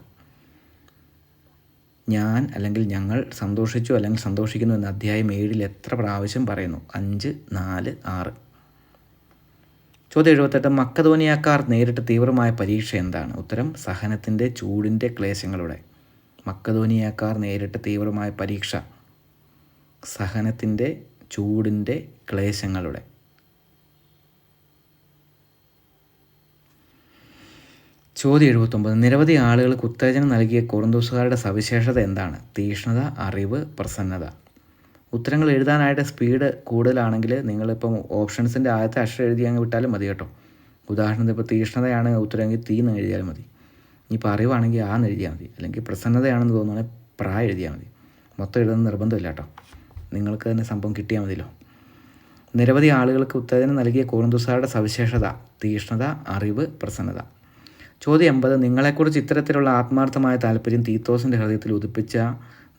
ഞാൻ അല്ലെങ്കിൽ ഞങ്ങൾ സന്തോഷിച്ചു അല്ലെങ്കിൽ സന്തോഷിക്കുന്നു എന്ന അധ്യായം 7 എത്ര പ്രാവശ്യം പറയുന്നു? 5, 4, 6. ചോദ്യം 78. മക്കതോനിയക്കാർ നേരിട്ട തീവ്രമായ പരീക്ഷ എന്താണ്? ഉത്തരം. സഹനത്തിൻ്റെ, ചൂടിൻ്റെ, ക്ലേശങ്ങളുടെ. മക്കതോനിയക്കാർ നേരിട്ട തീവ്രമായ പരീക്ഷ സഹനത്തിൻ്റെ, ചൂടിൻ്റെ, ക്ലേശങ്ങളുടെ. ചോദ്യം 79. നിരവധി ആളുകൾക്ക് ഉത്തേജനം നൽകിയ കൊറിന്തോസുകാരുടെ സവിശേഷത എന്താണ്? തീക്ഷ്ണത, അറിവ്, പ്രസന്നത. ഉത്തരങ്ങൾ എഴുതാനായിട്ട് സ്പീഡ് കൂടുതലാണെങ്കിൽ നിങ്ങളിപ്പം ഓപ്ഷൻസിൻ്റെ ആദ്യത്തെ അക്ഷരം എഴുതി അങ്ങ് വിട്ടാലും മതി കേട്ടോ. ഉദാഹരണത്തിന് ഇപ്പോൾ തീക്ഷ്ണതയാണ് ഉത്തരമെങ്കിൽ തീ എന്ന് എഴുതിയാലും മതി. ഇനിയിപ്പോൾ അറിവാണെങ്കിൽ ആ എന്ന് എഴുതിയാൽ മതി. അല്ലെങ്കിൽ പ്രസന്നതയാണെന്ന് തോന്നുകയാണെങ്കിൽ പ്രാ എഴുതിയാൽ മതി. മൊത്തം എഴുതുന്ന നിർബന്ധമില്ല കേട്ടോ. നിങ്ങൾക്ക് തന്നെ സംഭവം കിട്ടിയാൽ മതിയല്ലോ. നിരവധി ആളുകൾക്ക് ഉത്തേജനം നൽകിയ കൊറിന്തോസുകാരുടെ സവിശേഷത തീക്ഷ്ണത, അറിവ്, പ്രസന്നത. ചോദ്യം 80. നിങ്ങളെക്കുറിച്ച് ഇത്തരത്തിലുള്ള ആത്മാർത്ഥമായ താല്പര്യം തീത്തോസിൻ്റെ ഹൃദയത്തിൽ ഉദിപ്പിച്ച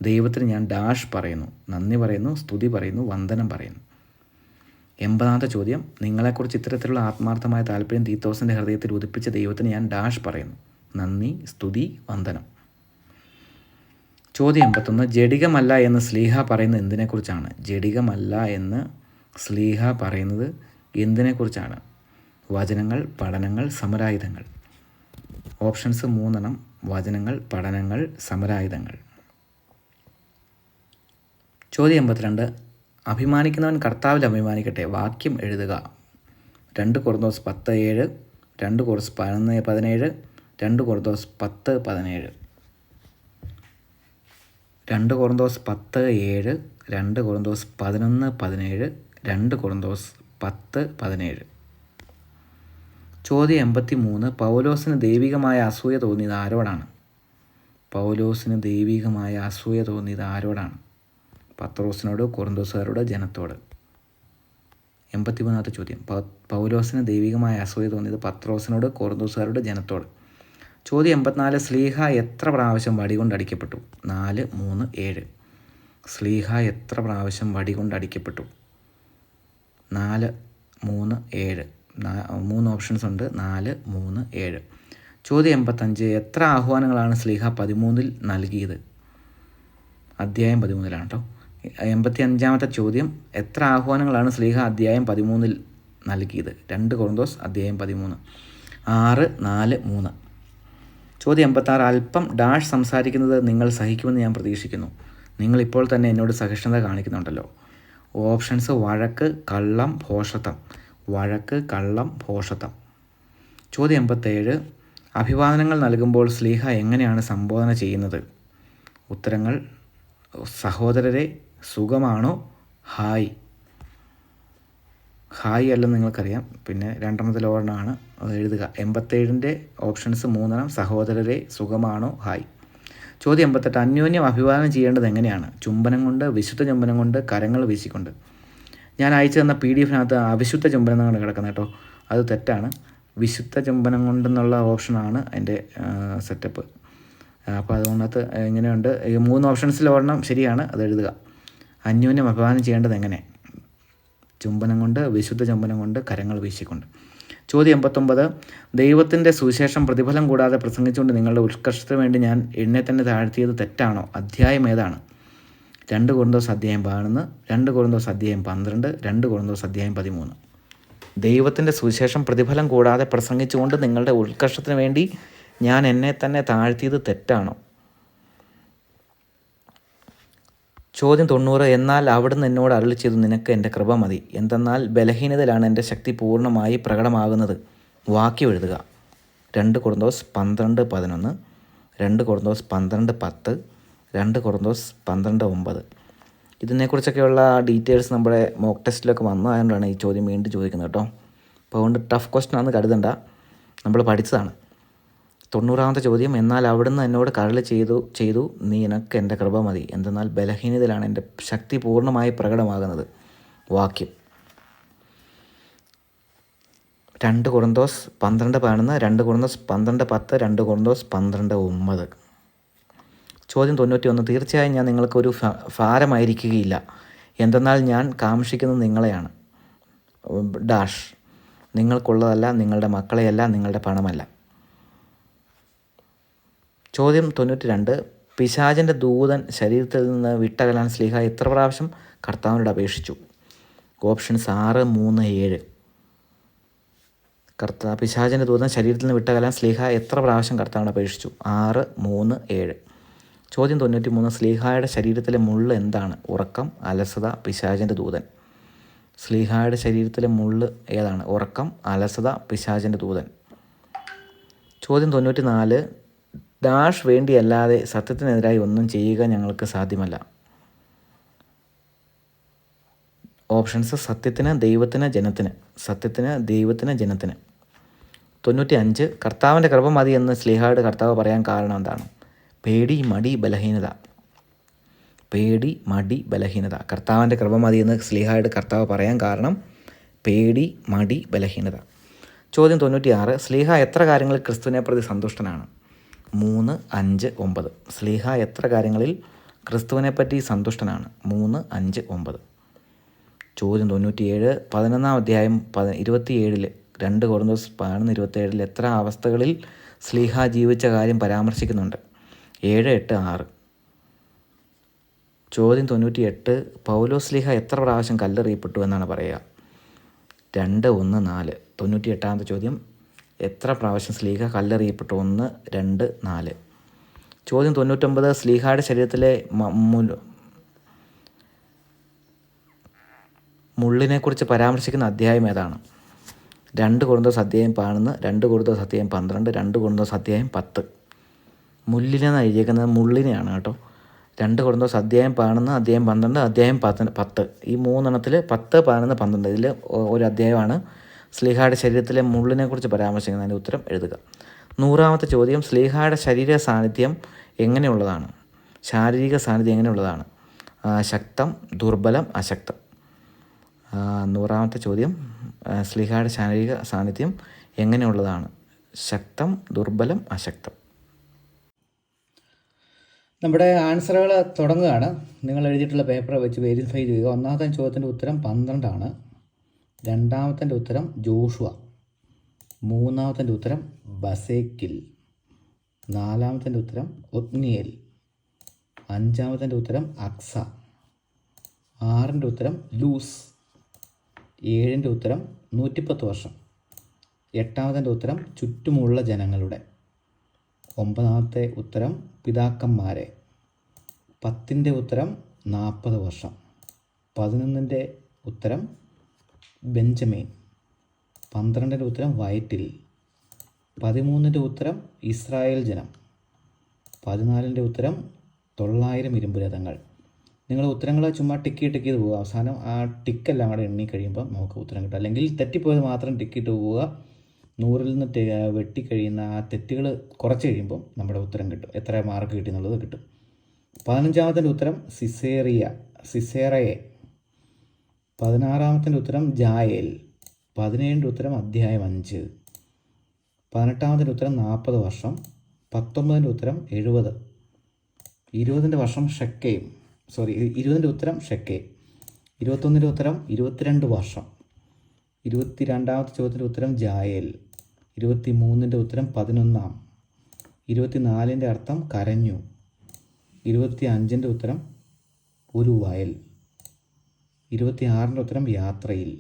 ദൈവത്തിന് ഞാൻ ഡാഷ് പറയുന്നു. നന്ദി പറയുന്നു, സ്തുതി പറയുന്നു, വന്ദനം പറയുന്നു. 80-ാമത്തെ ചോദ്യം. നിങ്ങളെക്കുറിച്ച് ഇത്തരത്തിലുള്ള ആത്മാർത്ഥമായ താല്പര്യം തീത്തോസിൻ്റെ ഹൃദയത്തിൽ ഉദിപ്പിച്ച ദൈവത്തിന് ഞാൻ ഡാഷ് പറയുന്നു. നന്ദി, സ്തുതി, വന്ദനം. ചോദ്യം 81. ജഡികമല്ല എന്ന് സ്ലീഹ പറയുന്നത് എന്തിനെക്കുറിച്ചാണ്? ജഡികമല്ല എന്ന് സ്ലീഹ പറയുന്നത് എന്തിനെക്കുറിച്ചാണ്? വചനങ്ങൾ, പഠനങ്ങൾ, സമരായുധങ്ങൾ. ഓപ്ഷൻസ് 3 വചനങ്ങൾ, പഠനങ്ങൾ, സമരായുധങ്ങൾ. ചോദ്യം 82. അഭിമാനിക്കുന്നവൻ കർത്താവിൽ അഭിമാനിക്കട്ടെ. വാക്യം എഴുതുക. 2 കൊറിന്തോസ് 10:7, 2 കൊറിന്തോസ് 11:17, 2 കൊറിന്തോസ് 10:17. 2 കൊറിന്തോസ് 10:7, 2 കൊറിന്തോസ് 11:17, 2 കൊറിന്തോസ് 10:17. ചോദ്യം 83. പൗലോസിന് ദൈവികമായ അസൂയ തോന്നിയത് ആരോടാണ്? പൗലോസിന് ദൈവികമായ അസൂയ തോന്നിയത് ആരോടാണ്? പത്രോസിനോട്, കൊറിന്തോസുകാരോട്, ജനത്തോട്. 83-ാമത്തെ ചോദ്യം. പൗലോസിന് ദൈവികമായ അസൂയ തോന്നിയത് പത്രോസിനോട്, കൊറിന്തോസുകാരോട്, ജനത്തോട്. ചോദ്യം 84. സ്ലീഹ എത്ര പ്രാവശ്യം വടികൊണ്ട് അടിക്കപ്പെട്ടു? 4, 3, 7. സ്ലീഹ എത്ര പ്രാവശ്യം വടികൊണ്ട് അടിക്കപ്പെട്ടു? 4, 3, 7. 3 ഓപ്ഷൻസ് ഉണ്ട്. 4, 3, 7. ചോദ്യം 85. എത്ര ആഹ്വാനങ്ങളാണ് സ്ലീഹ 13-ൽ നൽകിയത്? അധ്യായം 13-ലാണ് കേട്ടോ. 85-ാമത്തെ ചോദ്യം. എത്ര ആഹ്വാനങ്ങളാണ് സ്ലീഹ അധ്യായം 13-ൽ നൽകിയത്? 2 കൊറിന്തോസ് അധ്യായം 13. 6, 4, 3. ചോദ്യം 86. അല്പം ഡാഷ് സംസാരിക്കുന്നത് നിങ്ങൾ സഹിക്കുമെന്ന് ഞാൻ പ്രതീക്ഷിക്കുന്നു. നിങ്ങളിപ്പോൾ തന്നെ എന്നോട് സഹിഷ്ണുത കാണിക്കുന്നുണ്ടല്ലോ. ഓപ്ഷൻസ് വഴക്ക്, കള്ളം, ഭോഷത്വം. വഴക്ക്, കള്ളം, ഭോഷത്വം. ചോദ്യം 87. അഭിവാദനങ്ങൾ നൽകുമ്പോൾ ശ്ലീഹ എങ്ങനെയാണ് സംബോധന ചെയ്യുന്നത്? ഉത്തരങ്ങൾ: സഹോദരരെ, സുഖമാണോ? ഹായ്. ഹായ് അല്ലെന്ന് നിങ്ങൾക്കറിയാം. പിന്നെ രണ്ടെണ്ണത്തിൽ ഒരെണ്ണമാണ് എഴുതുക. 87ൻ്റെ ഓപ്ഷൻസ് 3 സഹോദരരെ, സുഖമാണോ, ഹായ്. ചോദ്യം 88. അന്യോന്യം അഭിവാദനം ചെയ്യേണ്ടത് എങ്ങനെയാണ്? ചുംബനം കൊണ്ട്, വിശുദ്ധ ചുംബനം കൊണ്ട്, കരങ്ങൾ വീശിക്കൊണ്ട്. ഞാൻ അയച്ചു തന്ന PDF-നകത്ത് അവിശുദ്ധ ചുംബനം എന്നാണ് കിടക്കുന്നത് കേട്ടോ. അത് തെറ്റാണ്. വിശുദ്ധ ചുംബനം കൊണ്ടെന്നുള്ള ഓപ്ഷനാണ് അതിൻ്റെ സെറ്റപ്പ്. അപ്പോൾ അതുകൊണ്ടത് ഇങ്ങനെയുണ്ട്. ഈ 3 ഓപ്ഷൻസിൽ ഒരെണ്ണം ശരിയാണ്, അത് എഴുതുക. അന്യോന്യം അഭിവാദനം ചെയ്യേണ്ടത് എങ്ങനെ? ചുംബനം കൊണ്ട്, വിശുദ്ധ ചുംബനം കൊണ്ട്, കരങ്ങൾ വീശിക്കൊണ്ട്. ചോദ്യം 89. ദൈവത്തിൻ്റെ സുവിശേഷം പ്രതിഫലം കൂടാതെ പ്രസംഗിച്ചുകൊണ്ട് നിങ്ങളുടെ ഉത്കർഷത്തിന് വേണ്ടി ഞാൻ എന്നെ തന്നെ താഴ്ത്തിയത് തെറ്റാണോ? അധ്യായം ഏതാണ്? 2 കൊരിന്തോസ് അധ്യായം 11, 2 കൊരിന്തോസ് അധ്യായം 12, 2 കൊരിന്തോസ് അധ്യായം 13. ദൈവത്തിൻ്റെ സുവിശേഷം പ്രതിഫലം കൂടാതെ പ്രസംഗിച്ചുകൊണ്ട് നിങ്ങളുടെ ഉത്കർഷത്തിന് വേണ്ടി ഞാൻ എന്നെ തന്നെ താഴ്ത്തിയത് തെറ്റാണോ? ചോദ്യം 90. എന്നാൽ അവിടുന്ന് എന്നോട് അരുളി ചെയ്തു, നിനക്ക് എൻ്റെ കൃപ മതി, എന്തെന്നാൽ ബലഹീനതയിലാണ് എൻ്റെ ശക്തി പൂർണ്ണമായി പ്രകടമാകുന്നത്. വാക്യം എഴുതുക. 2 കൊരിന്തോസ് 12:11, 2 കൊരിന്തോസ് 12:10, 2 കൊരിന്തോസ് 12:9. ഇതിനെക്കുറിച്ചൊക്കെയുള്ള ഡീറ്റെയിൽസ് നമ്മുടെ മോക്ക് ടെസ്റ്റിലൊക്കെ വന്നതുകൊണ്ടാണ് ഈ ചോദ്യം വീണ്ടും ചോദിക്കുന്നത് കേട്ടോ. അപ്പോൾ അതുകൊണ്ട് ടഫ് ക്വസ്റ്റൻ ആണെന്ന് കരുതണ്ട, നമ്മൾ പഠിച്ചതാണ്. 90-ാമത്തെ ചോദ്യം. എന്നാൽ അവിടുന്ന് എന്നോട് കരുളി ചെയ്തു നിനക്ക് എൻ്റെ കൃപ മതി, എന്തെന്നാൽ ബലഹീനതയിലാണ് എൻ്റെ ശക്തി പൂർണ്ണമായി പ്രകടമാകുന്നത്. വാക്യം 2 കൊരിന്തോസ് 12:11, 2 കൊരിന്തോസ് 12:10, 2 കൊരിന്തോസ് 12:9. ചോദ്യം 91. തീർച്ചയായും ഞാൻ നിങ്ങൾക്കൊരു ഭാരമായിരിക്കുകയില്ല, എന്തെന്നാൽ ഞാൻ കാംക്ഷിക്കുന്നത് നിങ്ങളെയാണ്. ഡാഷ്. നിങ്ങൾക്കുള്ളതല്ല, നിങ്ങളുടെ മക്കളെയല്ല, നിങ്ങളുടെ പണമല്ല. ചോദ്യം 92. പിശാചിൻ്റെ ദൂതൻ ശരീരത്തിൽ നിന്ന് വിട്ടകലാൻ ശ്ലീഹ എത്ര പ്രാവശ്യം കർത്താവിനോട് അപേക്ഷിച്ചു? ഓപ്ഷൻസ് 6, 3, 7. പിശാചിൻ്റെ ദൂതൻ ശരീരത്തിൽ നിന്ന് വിട്ടകലാൻ ശ്ലീഹ എത്ര പ്രാവശ്യം കർത്താവിനോട് അപേക്ഷിച്ചു? 6, 3, 7. ചോദ്യം 93. ശ്ലീഹായുടെ ശരീരത്തിലെ മുള്ള് എന്താണ്? ഉറക്കം, അലസത, പിശാചിൻ്റെ ദൂതൻ. ശ്ലീഹായുടെ ശരീരത്തിലെ മുള്ള് ഏതാണ്? ഉറക്കം, അലസത, പിശാചിൻ്റെ ദൂതൻ. ചോദ്യം 94. ഡാഷ് വേണ്ടിയല്ലാതെ സത്യത്തിനെതിരായി ഒന്നും ചെയ്യുക ഞങ്ങൾക്ക് സാധ്യമല്ല. ഓപ്ഷൻസ്: സത്യത്തിന്, ദൈവത്തിന്, ജനത്തിന്. സത്യത്തിന്, ദൈവത്തിന്, ജനത്തിന്. 95. കർത്താവിൻ്റെ കൃപ മതി എന്ന് ശ്ലീഹായുടെ കർത്താവ് പറയാൻ കാരണം എന്താണ്? പേടി, മടി, ബലഹീനത. പേടി, മടി, ബലഹീനത. കർത്താവിൻ്റെ കൃപ മതി എന്ന് ശ്ലീഹായുടെ കർത്താവ് പറയാൻ കാരണം പേടി, മടി, ബലഹീനത. ചോദ്യം 96. ശ്ലീഹ എത്ര കാര്യങ്ങളിൽ ക്രിസ്തുവിനെ പ്രതി സന്തുഷ്ടനാണ്? 3, 5, 9. ശ്ലീഹ എത്ര കാര്യങ്ങളിൽ ക്രിസ്തുവിനെപ്പറ്റി സന്തുഷ്ടനാണ്? 3, 5, 9. ചോദ്യം 97. 11-ാം അധ്യായം 27, 2 കൊരിന്തോസ് 11:27 എത്ര അവസ്ഥകളിൽ ശ്ലീഹ ജീവിച്ച കാര്യം പരാമർശിക്കുന്നുണ്ട്? 7, 8, 6. ചോദ്യം 98. പൗലോസ് ശ്ലീഹ എത്ര പ്രാവശ്യം കല്ലെറിയപ്പെട്ടു എന്നാണ് പറയുക? 2, 1, 4. 98-ാമത്തെ ചോദ്യം. എത്ര പ്രാവശ്യം ശ്ലീഹ കല്ലെറിയപ്പെട്ടു? 1, 2, 4. ചോദ്യം 99. ശ്ലീഹായുടെ ശരീരത്തിലെ മുള്ളിനെക്കുറിച്ച് പരാമർശിക്കുന്ന അധ്യായം ഏതാണ്? 2 കൊരിന്തോസ് അധ്യായം 11, 2 കൊരിന്തോസ് അധ്യായം 12, 2 കൊരിന്തോസ് അധ്യായം 10. മുള്ളിനെന്ന് എഴുതിയേക്കുന്നത് മുള്ളിനെയാണ് കേട്ടോ. 2 കൊരിന്തോസ് അധ്യായം 11, അധ്യായം 12, അധ്യായം 10. ഈ 3 എണ്ണത്തിൽ 10, 11, 12 ഇതിൽ ഒരു അധ്യായമാണ് ശ്ലീഹായുടെ ശരീരത്തിലെ മുള്ളിനെക്കുറിച്ച് പരാമർശിക്കുന്നതിൻ്റെ ഉത്തരം എഴുതുക. 100-ാമത്തെ ചോദ്യം. ശ്ലീഹായുടെ ശാരീരിക സാന്നിധ്യം എങ്ങനെയുള്ളതാണ്? ശക്തം, ദുർബലം, അശക്തം. 100-ാമത്തെ ചോദ്യം. ശ്ലീഹായുടെ ശാരീരിക സാന്നിധ്യം എങ്ങനെയുള്ളതാണ്? ശക്തം, ദുർബലം, അശക്തം. നമ്മുടെ ആൻസറുകൾ തുടങ്ങുകയാണ്. നിങ്ങൾ എഴുതിയിട്ടുള്ള പേപ്പർ വെച്ച് വെരിഫൈ ചെയ്യുക. 1-ാമത്തെ ചോദ്യത്തിൻ്റെ ഉത്തരം 12 ആണ്. 2-ാമത്തെ ഉത്തരം ജോഷുവ. 3-ാമത്തെ ഉത്തരം ബസേക്കിൽ. 4-ാമത്തെ ഉത്തരം ഒത്നിയേൽ. 5-ാമത്തെ ഉത്തരം അക്സ. 6-ന്റെ ഉത്തരം ലൂസ്. 7-ന്റെ ഉത്തരം 110 വർഷം. 8-ാമത്തെ ഉത്തരം ചുറ്റുമുള്ള ജനങ്ങളുടെ. 9-ാമത്തെ ഉത്തരം പിതാക്കന്മാരെ. 10ൻ്റെ ഉത്തരം 40 വർഷം. 11ൻ്റെ ഉത്തരം ബെഞ്ചമിൻ. 12ൻ്റെ ഉത്തരം വയറ്റിൽ. 13ൻ്റെ ഉത്തരം ഇസ്രായേൽ ജനം. 14ൻ്റെ ഉത്തരം 900 ഇരുമ്പ് രഥങ്ങൾ. നിങ്ങൾ ഉത്തരങ്ങൾ ചുമ്മാ ടിക്ക് ചെയ്ത് പോവുക. അവസാനം ആ ടിക്കെല്ലാം കൂടെ എണ്ണി കഴിയുമ്പോൾ നമുക്ക് ഉത്തരം കിട്ടും. അല്ലെങ്കിൽ തെറ്റിപ്പോയത് മാത്രം ടിക്കിട്ട് പോവുക. 100-ൽ നിന്ന് വെട്ടിക്കഴിയുന്ന ആ തെറ്റുകൾ കുറച്ച് കഴിയുമ്പോൾ നമ്മുടെ ഉത്തരം കിട്ടും. എത്ര മാർക്ക് കിട്ടി എന്നുള്ളത് കിട്ടും. 15ാമത്തിൻ്റെ ഉത്തരം സിസേറയെ. 16ാമത്തിൻ്റെ ഉത്തരം ജായേൽ. 17ൻ്റെ ഉത്തരം അധ്യായം 5. 18ാമത്തിൻ്റെ ഉത്തരം 40 വർഷം. 19ൻ്റെ ഉത്തരം 70. 20ൻ്റെ വർഷം ഷെക്കേം. 20ൻ്റെ ഉത്തരം ഷെക്കേം. 21ൻ്റെ ഉത്തരം 22 വർഷം. 22ാമത്തെ ചോദ്യത്തിൻ്റെ ഉത്തരം ജായേൽ. 23ൻ്റെ ഉത്തരം 11. 24ൻ്റെ അർത്ഥം കരഞ്ഞു. 25ൻ്റെ ഉത്തരം ഒരു വയൽ. 26ൻ്റെ ഉത്തരം യാത്രയിൽ.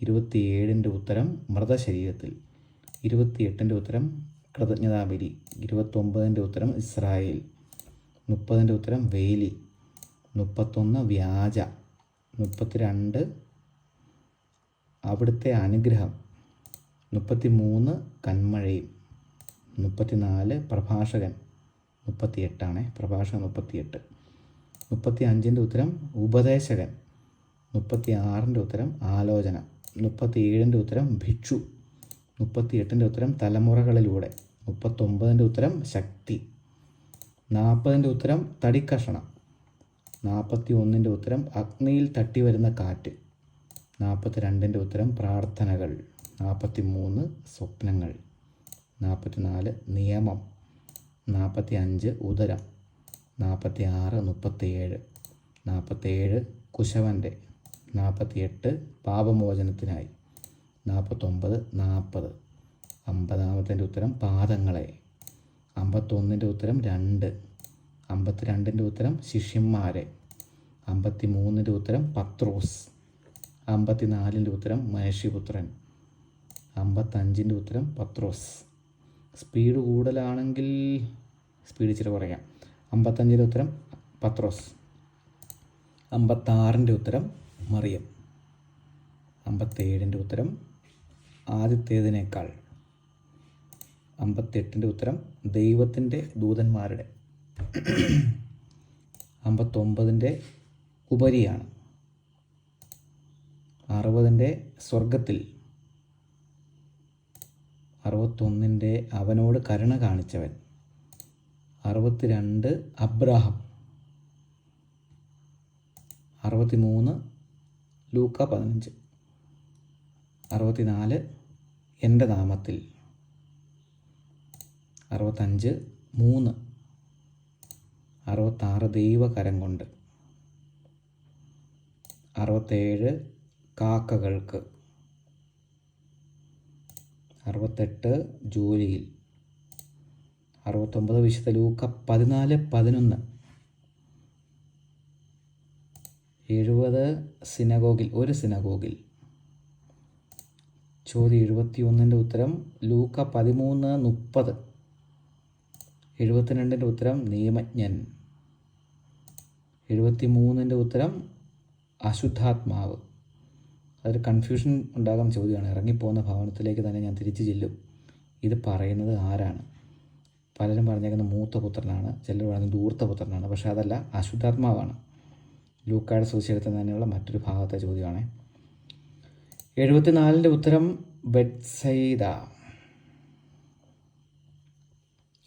27ൻ്റെ ഉത്തരം മൃതശരീരത്തിൽ. 28ൻ്റെ ഉത്തരം കൃതജ്ഞതാബലി. 29ൻ്റെ ഉത്തരം ഇസ്രായേൽ. 30ൻ്റെ ഉത്തരം വേലി. 31 വ്യാജ. 32 അവിടുത്തെ അനുഗ്രഹം. 33 കന്മഴയും. 34 പ്രഭാഷകൻ. 38 പ്രഭാഷകൻ 38. 35ൻ്റെ ഉത്തരം ഉപദേശകൻ. 36ൻ്റെ ഉത്തരം ആലോചന. 37ൻ്റെ ഉത്തരം ഭിക്ഷു. 38ൻ്റെ ഉത്തരം തലമുറകളിലൂടെ. 39ൻ്റെ ഉത്തരം ശക്തി. 40ൻ്റെ ഉത്തരം തടിക്കഷണം. 41ൻ്റെ ഉത്തരം അഗ്നിയിൽ തട്ടി വരുന്ന കാറ്റ്. 42ൻ്റെ ഉത്തരം പ്രാർത്ഥനകൾ. 43 സ്വപ്നങ്ങൾ. 44 നിയമം. 45 ഉദരം. 46 37. 47 കുശവൻ്റെ. 48 പാപമോചനത്തിനായി. 49 40. 50ാമത്തിൻ്റെ ഉത്തരം പാദങ്ങളെ. 51ൻ്റെ ഉത്തരം 2. 52ൻ്റെ ഉത്തരം ശിഷ്യന്മാരെ. 53ൻ്റെ ഉത്തരം പത്രോസ്. 54ൻ്റെ ഉത്തരം മനുഷ്യപുത്രൻ. 55ൻ്റെ ഉത്തരം പത്രോസ്. സ്പീഡ് കൂടുതലാണെങ്കിൽ സ്പീഡ് ഇച്ചിരി കുറയ്ക്കാം. 55ൻ്റെ ഉത്തരം പത്രോസ്. 56ൻ്റെ ഉത്തരം മറിയം. 57ൻ്റെ ഉത്തരം ആദ്യത്തേതിനേക്കാൾ. 58ൻ്റെ ഉത്തരം ദൈവത്തിൻ്റെ ദൂതന്മാരുടെ. 59ൻ്റെ ഉപരിയാണ്. 60ൻ്റെ സ്വർഗത്തിൽ. 61ൻ്റെ അവനോട് കരുണ കാണിച്ചവൻ. 62 അബ്രാഹം. 63 ലൂക്ക 15. 64 എൻ്റെ നാമത്തിൽ. 65 3. 66 ദൈവകരം കൊണ്ട്. 67 കാക്കകൾക്ക്. 68 ജോലിയിൽ. 69 വിശുദ്ധ ലൂക്ക 14:11. 70 സിനഗോഗിൽ, ഒരു സിനഗോഗിൽ. ചോദ്യം 71ൻ്റെ ഉത്തരം ലൂക്ക 13:30. 72ൻ്റെ ഉത്തരം നിയമജ്ഞൻ. 73ൻ്റെ ഉത്തരം അശുദ്ധാത്മാവ്. അതൊരു കൺഫ്യൂഷൻ ഉണ്ടാകുന്ന ചോദ്യമാണ്. ഇറങ്ങിപ്പോകുന്ന ഭവനത്തിലേക്ക് തന്നെ ഞാൻ തിരിച്ചു ചെല്ലും. ഇത് പറയുന്നത് ആരാണ്? പലരും പറഞ്ഞേക്കുന്നത് മൂത്ത പുത്രനാണ്, ചിലർ പറയുന്നത് ധൂർത്തപുത്രനാണ്. പക്ഷേ അതല്ല, അശുദ്ധാത്മാവാണ്. ലൂക്കായുടെ സുവിശേഷത്തിൽ തന്നെയുള്ള മറ്റൊരു ഭാഗത്തെ ചോദ്യമാണ്. 74ൻ്റെ ഉത്തരം ബെത്സൈദ.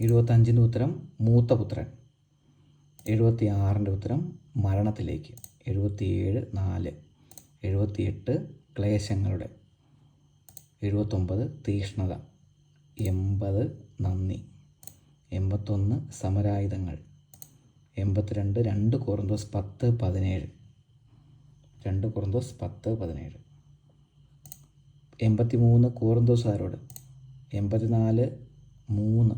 75ൻ്റെ ഉത്തരം മൂത്തപുത്രൻ. 76ൻ്റെ ഉത്തരം മരണത്തിലേക്ക്. 77 4. 78 ക്ലേശങ്ങളുടെ. 79 തീഷ്ണത. 80 നന്ദി. 81 സമരായുധങ്ങൾ. 82 2 കൊറിന്തോസ് 10:17. 2 കൊറിന്തോസ് 10:17. 83 കൊറിന്തോസുകാരോട്. 84 3.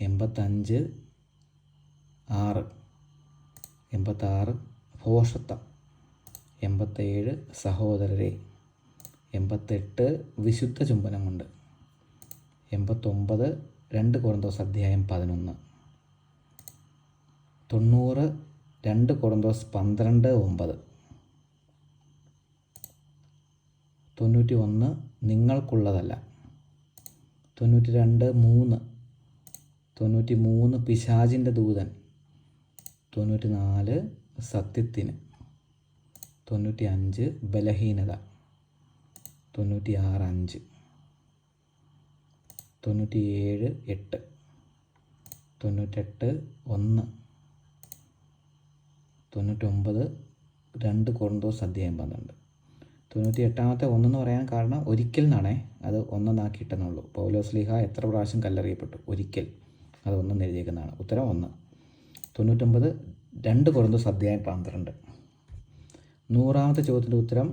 85 6. 86 ഭോഷത്വം. 87 സഹോദരരെ. 88 വിശുദ്ധ ചുംബനം കൊണ്ട്. 89 2 കൊറിന്തോസ് അധ്യായം 11. 90 2 കൊറിന്തോസ് 12:9. 91 നിങ്ങൾക്കുള്ളതല്ല. 92:3. 93 പിശാചിൻ്റെ ദൂതൻ. 94 സത്യത്തിന്. 95 ബലഹീനത. 96 5. 97 8. 98 1. 99 2 കൊറിന്തോസ് 12. 98-ാമത്തെ 1 എന്ന് പറയാൻ കാരണം ഒരിക്കൽ എന്നാണേ, അത് 1 എന്നാക്കിയിട്ടെന്നുള്ളൂ. പൗലോസ്ലീഹ എത്ര പ്രാവശ്യം കല്ലെറിയപ്പെട്ടു? ഒരിക്കൽ. അത് 1 എഴുതിയേക്കുന്നതാണ്. ഉത്തരം 1. 99 2 കൊറിന്തോസ് 12. 100-ാമത്തെ ചോദ്യത്തിൻ്റെ ഉത്തരം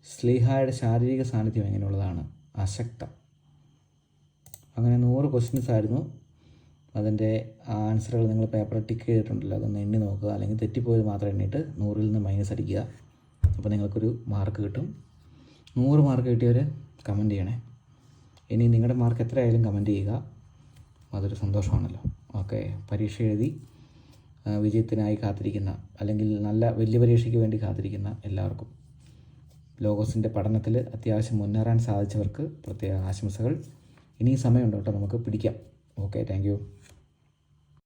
സ്ലീഹായുടെ ശാരീരിക സാന്നിധ്യം എങ്ങനെയുള്ളതാണ്? അശക്തം. അങ്ങനെ 100 ക്വസ്റ്റ്യൻസ് ആയിരുന്നു. അതിൻ്റെ ആൻസറുകൾ നിങ്ങൾ പേപ്പറിൽ ടിക്ക് ചെയ്തിട്ടുണ്ടല്ലോ, അതൊന്ന് എണ്ണി നോക്കുക. അല്ലെങ്കിൽ തെറ്റിപ്പോയത് മാത്രം എണ്ണിയിട്ട് 100-ൽ നിന്ന് മൈനസ് അടിക്കുക. അപ്പോൾ നിങ്ങൾക്കൊരു മാർക്ക് കിട്ടും. 100 മാർക്ക് കിട്ടിയവർ കമൻറ്റ് ചെയ്യണേ. ഇനി നിങ്ങളുടെ മാർക്ക് എത്രയായാലും കമൻറ്റ് ചെയ്യുക, അതൊരു സന്തോഷമാണല്ലോ. ഓക്കെ, പരീക്ഷ എഴുതി വിജയത്തിനായി കാത്തിരിക്കുന്ന, അല്ലെങ്കിൽ നല്ല വലിയ പരീക്ഷയ്ക്ക് വേണ്ടി കാത്തിരിക്കുന്ന എല്ലാവർക്കും, ലോഗോസിൻ്റെ പഠനത്തിൽ അത്യാവശ്യം മുന്നേറാൻ സാധിച്ചവർക്ക് പ്രത്യേക ആശംസകൾ. ഇനിയും സമയമുണ്ട് കേട്ടോ, നമുക്ക് പിടിക്കാം. Okay, thank you.